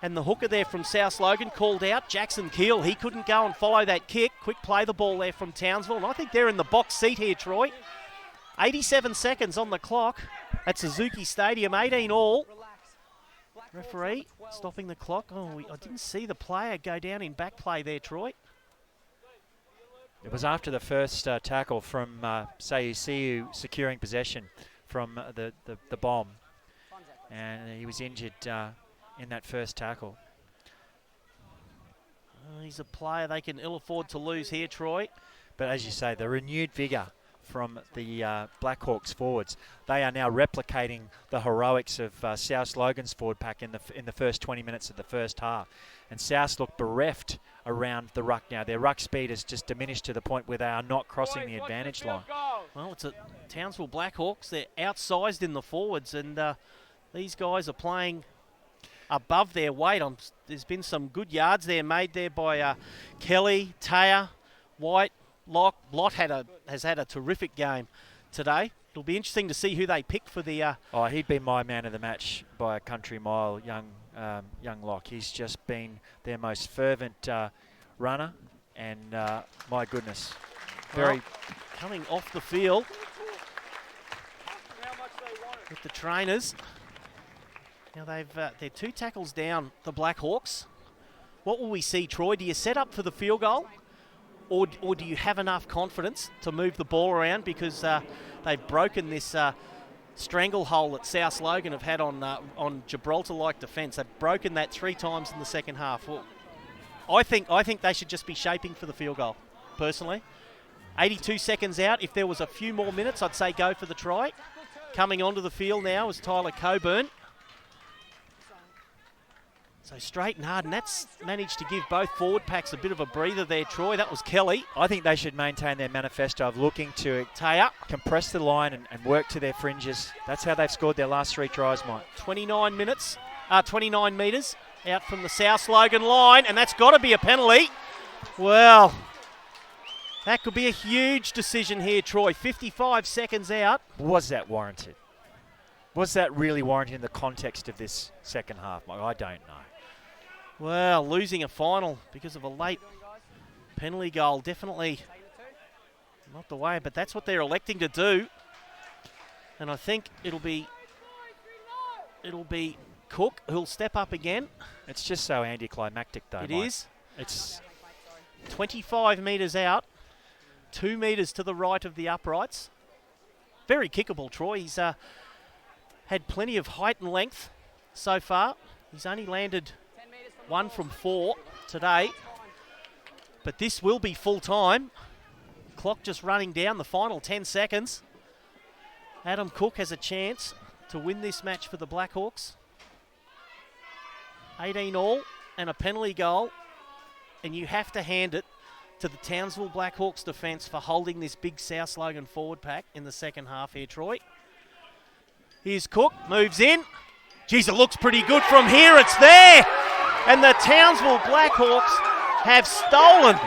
And the hooker there from South Logan called out. Jackson Keel, he couldn't go and follow that kick. Quick play the ball there from Townsville. And I think they're in the box seat here, Troy. 87 seconds on the clock at Suzuki Stadium. 18 all. Referee stopping the clock. Oh, I didn't see the player go down in back play there, Troy. It was after the first tackle from Sayusiu securing possession from the bomb. And he was injured in that first tackle. He's a player they can ill afford to lose here, Troy. But as you say, the renewed vigour from the Blackhawks forwards. They are now replicating the heroics of South Logan's forward pack in the first 20 minutes of the first half. And South look bereft around the ruck now. Their ruck speed has just diminished to the point where they are not crossing the advantage line. Well, it's a Townsville Blackhawks. They're outsized in the forwards, and these guys are playing above their weight. There's been some good yards there made there by Kelly, Taya, White, Locke. Blott has had a terrific game today. It'll be interesting to see who they pick for the... he'd be my man of the match by a country mile, young young lock. He's just been their most fervent runner, and my goodness, very coming off the field with the trainers. Now they're 2 tackles down, the Blackhawks. What will we see, Troy? Do you set up for the field goal, or do you have enough confidence to move the ball around, because they've broken this stranglehold that South Logan have had on Gibraltar-like defence? They've broken that 3 times in the second half. Well, I think they should just be shaping for the field goal, personally. 82 seconds out. If there was a few more minutes, I'd say go for the try. Coming onto the field now is Tyler Coburn. So straight and hard, and that's managed to give both forward packs a bit of a breather there, Troy. That was Kelly. I think they should maintain their manifesto of looking to Taya. Compress the line and work to their fringes. That's how they've scored their last 3 tries, Mike. 29 metres out from the South Logan line, and that's got to be a penalty. Well, that could be a huge decision here, Troy. 55 seconds out. Was that warranted? Was that really warranted in the context of this second half, Mike? I don't know. Well, losing a final because of a late penalty goal, definitely not the way, but that's what they're electing to do. And I think it'll be Cook who'll step up again. It's just so anticlimactic, though, It Mike. is. It's 25 metres out, 2 metres to the right of the uprights. Very kickable, Troy. He's had plenty of height and length so far. He's only landed 1 from 4 today, but this will be full time. Clock just running down, the final 10 seconds. Adam Cook has a chance to win this match for the Blackhawks. 18 all and a penalty goal, and you have to hand it to the Townsville Blackhawks defence for holding this big South Logan forward pack in the second half here, Troy. Here's Cook, moves in. Geez, it looks pretty good from here. It's there. And the Townsville Blackhawks have stolen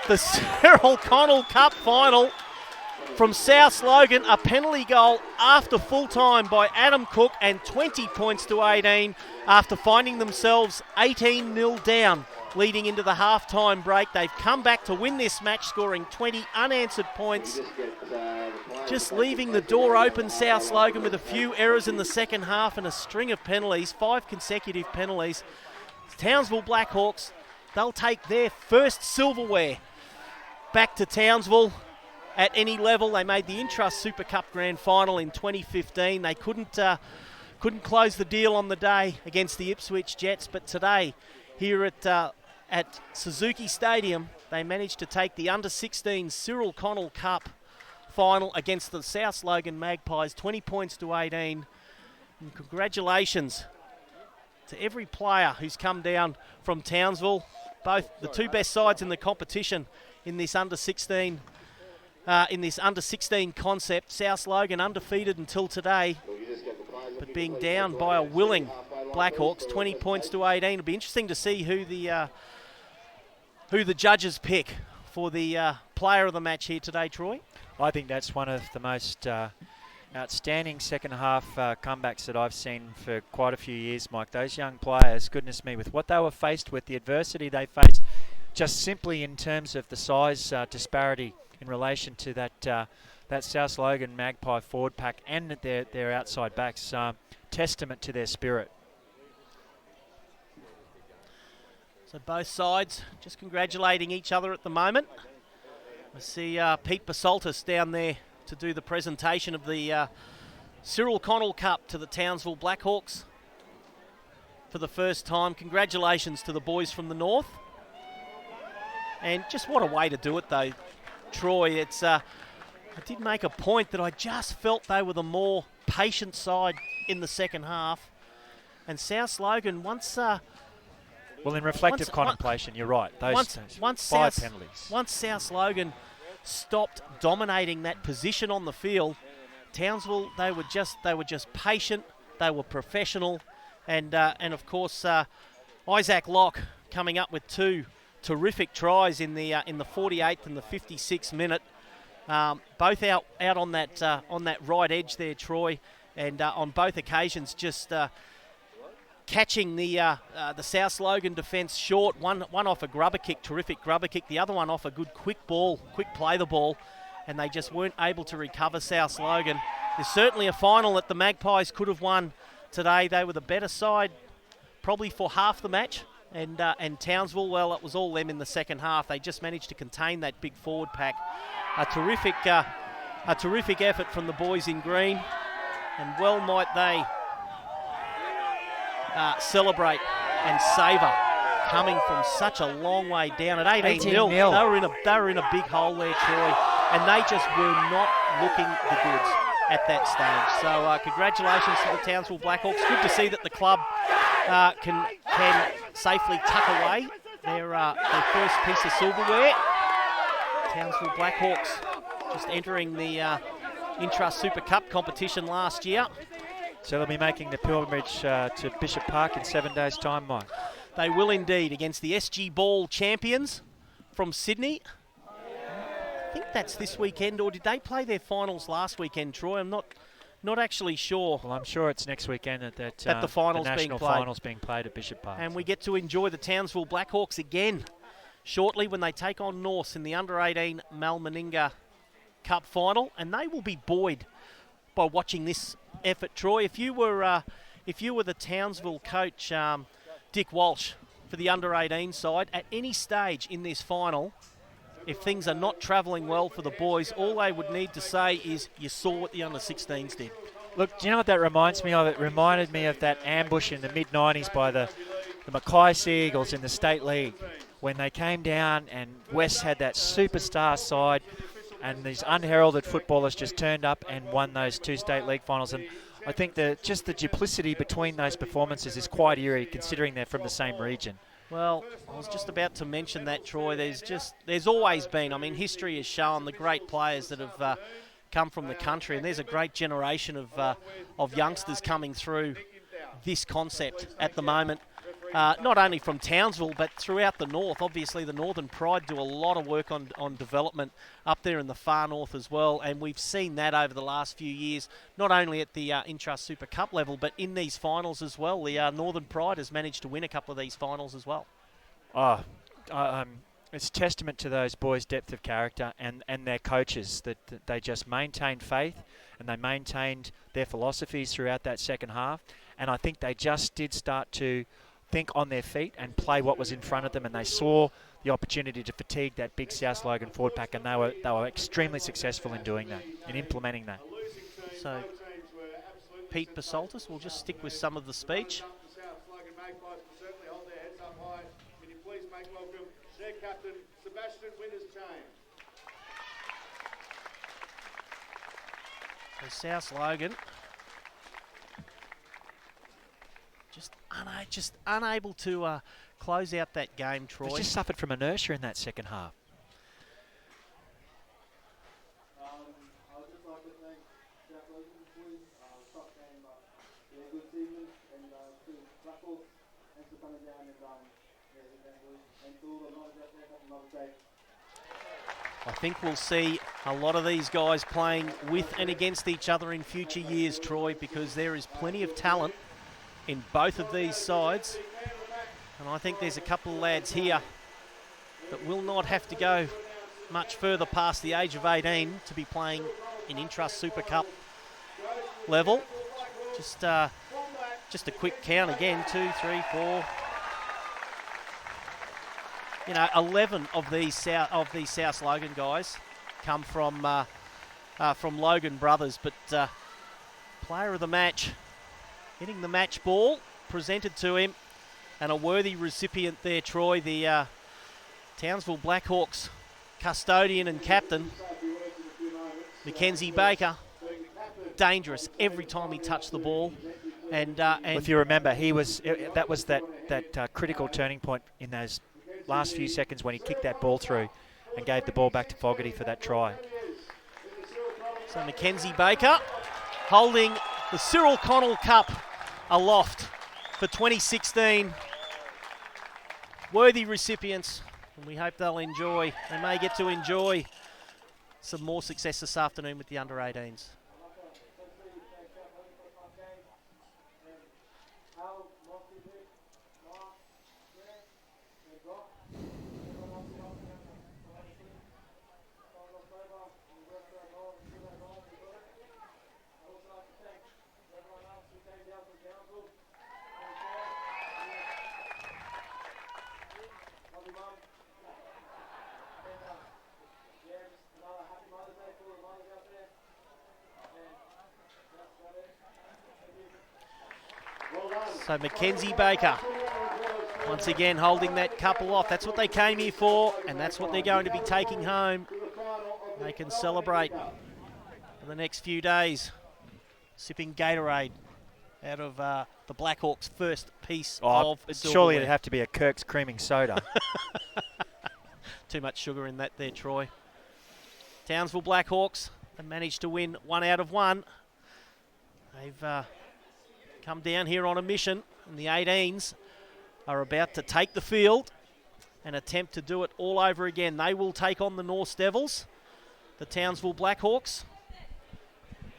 the Cyril Connell Cup final from South Logan. A penalty goal after full time by Adam Cook, and 20 points to 18 after finding themselves 18-0 down leading into the halftime break. They've come back to win this match, scoring 20 unanswered points. Just leaving the door open, South Logan, with a few errors in the second half and a string of penalties, 5 consecutive penalties. Townsville Blackhawks, they'll take their first silverware back to Townsville at any level. They made the Intrust Super Cup Grand Final in 2015. They couldn't close the deal on the day against the Ipswich Jets, but today here at Suzuki Stadium, they managed to take the under-16 Cyril Connell Cup final against the South Logan Magpies, 20 points to 18. And congratulations to every player who's come down from Townsville, both the 2 best sides in the competition in this under-16 concept. South Logan undefeated until today, but being down by a willing Blackhawks, 20 points to 18. It'll be interesting to see who the judges pick for the player of the match here today, Troy. I think that's one of the most outstanding second half comebacks that I've seen for quite a few years, Mike. Those young players, goodness me, with what they were faced with, the adversity they faced, just simply in terms of the size disparity in relation to that South Logan Magpie forward pack and their outside backs, testament to their spirit. So both sides just congratulating each other at the moment. I see Pete Basaltis down there to do the presentation of the Cyril Connell Cup to the Townsville Blackhawks for the first time. Congratulations to the boys from the north. And just what a way to do it, though, Troy. It's I did make a point that I just felt they were the more patient side in the second half. And South Logan, once... well, in reflective contemplation, you're right. Those 5 penalties. Once South Logan stopped dominating that position on the field, Townsville, they were just patient. They were professional, and of course Isaac Locke coming up with 2 terrific tries in the 48th and the 56th minute. Both out on that right edge there, Troy, and on both occasions just catching the South Logan defence short. One off a grubber kick, terrific grubber kick. The other one off a good quick play the ball, and they just weren't able to recover South Logan. There's certainly a final that the Magpies could have won today. They were the better side probably for half the match, and Townsville, well, it was all them in the second half. They just managed to contain that big forward pack. A terrific effort from the boys in green, and well might they celebrate and savour coming from such a long way down at 18-0. They were in a big hole there, Troy, and they just were not looking the goods at that stage. So congratulations to the Townsville Blackhawks. Good to see that the club can safely tuck away their first piece of silverware. Townsville Blackhawks just entering the Intrust Super Cup competition last year. So they'll be making the pilgrimage to Bishop Park in 7 days' time, Mike. They will indeed, against the SG Ball champions from Sydney. I think that's this weekend, or did they play their finals last weekend, Troy? I'm not actually sure. Well, I'm sure it's next weekend that the finals the national being played. finals being played at Bishop Park. And we get to enjoy the Townsville Blackhawks again shortly when they take on Norse in the under-18 Malmaninga Cup final, and they will be buoyed by watching this effort, Troy. If you were the Townsville coach, Dick Walsh, for the under-18 side, at any stage in this final, if things are not travelling well for the boys, all they would need to say is, you saw what the under-16s did. Look, do you know what that reminds me of? It reminded me of that ambush in the mid-90s by the Mackay Sea Eagles in the State League, when they came down and West had that superstar side, and these unheralded footballers just turned up and won those 2 State League finals. And I think just the duplicity between those performances is quite eerie, considering they're from the same region. Well, I was just about to mention that, Troy. There's always been, I mean, history has shown the great players that have come from the country, and there's a great generation of youngsters coming through this concept at the moment. Not only from Townsville, but throughout the north. Obviously, the Northern Pride do a lot of work on development up there in the far north as well, and we've seen that over the last few years, not only at the Intrust Super Cup level, but in these finals as well. The Northern Pride has managed to win a couple of these finals as well. It's testament to those boys' depth of character and their coaches that they just maintained faith, and they maintained their philosophies throughout that second half, and I think they just did start to think on their feet and play what was in front of them, and they saw the opportunity to fatigue that big South Logan forward pack, and they were extremely successful in doing that, in implementing that. So Pete Basaltis will just stick with some of the speech. So South Logan just unable to close out that game, Troy. They just suffered from inertia in that second half. I would just like to thank South Logan boys, top game, good season, and to Blackhawks, thanks for coming down and to all the guys out there, have another day. I think we'll see a lot of these guys playing with and against each other in future years, Troy, because there is plenty of talent in both of these sides. And I think there's a couple of lads here that will not have to go much further past the age of 18 to be playing in Intrust Super Cup level. Just a quick count again, 2, 3, 4. 11 of these South Logan guys come from Logan Brothers, but player of the match, hitting the match ball presented to him, and a worthy recipient there, Troy, the Townsville Blackhawks custodian and captain, Mackenzie Baker. Dangerous every time he touched the ball. And if you remember, that was that critical turning point in those last few seconds when he kicked that ball through and gave the ball back to Fogarty for that try. So Mackenzie Baker holding the Cyril Connell Cup aloft for 2016. Worthy recipients, and we hope they may get to enjoy some more success this afternoon with the under-18s. So Mackenzie Baker, once again holding that couple off. That's what they came here for, and that's what they're going to be taking home. They can celebrate for the next few days, sipping Gatorade out of the Blackhawks' first piece of silverware. Surely it'd have to be a Kirk's creaming soda. Too much sugar in that there, Troy. Townsville Blackhawks have managed to win 1 out of 1. They've come down here on a mission, and the 18s are about to take the field and attempt to do it all over again. They will take on the North Devils, the Townsville Blackhawks.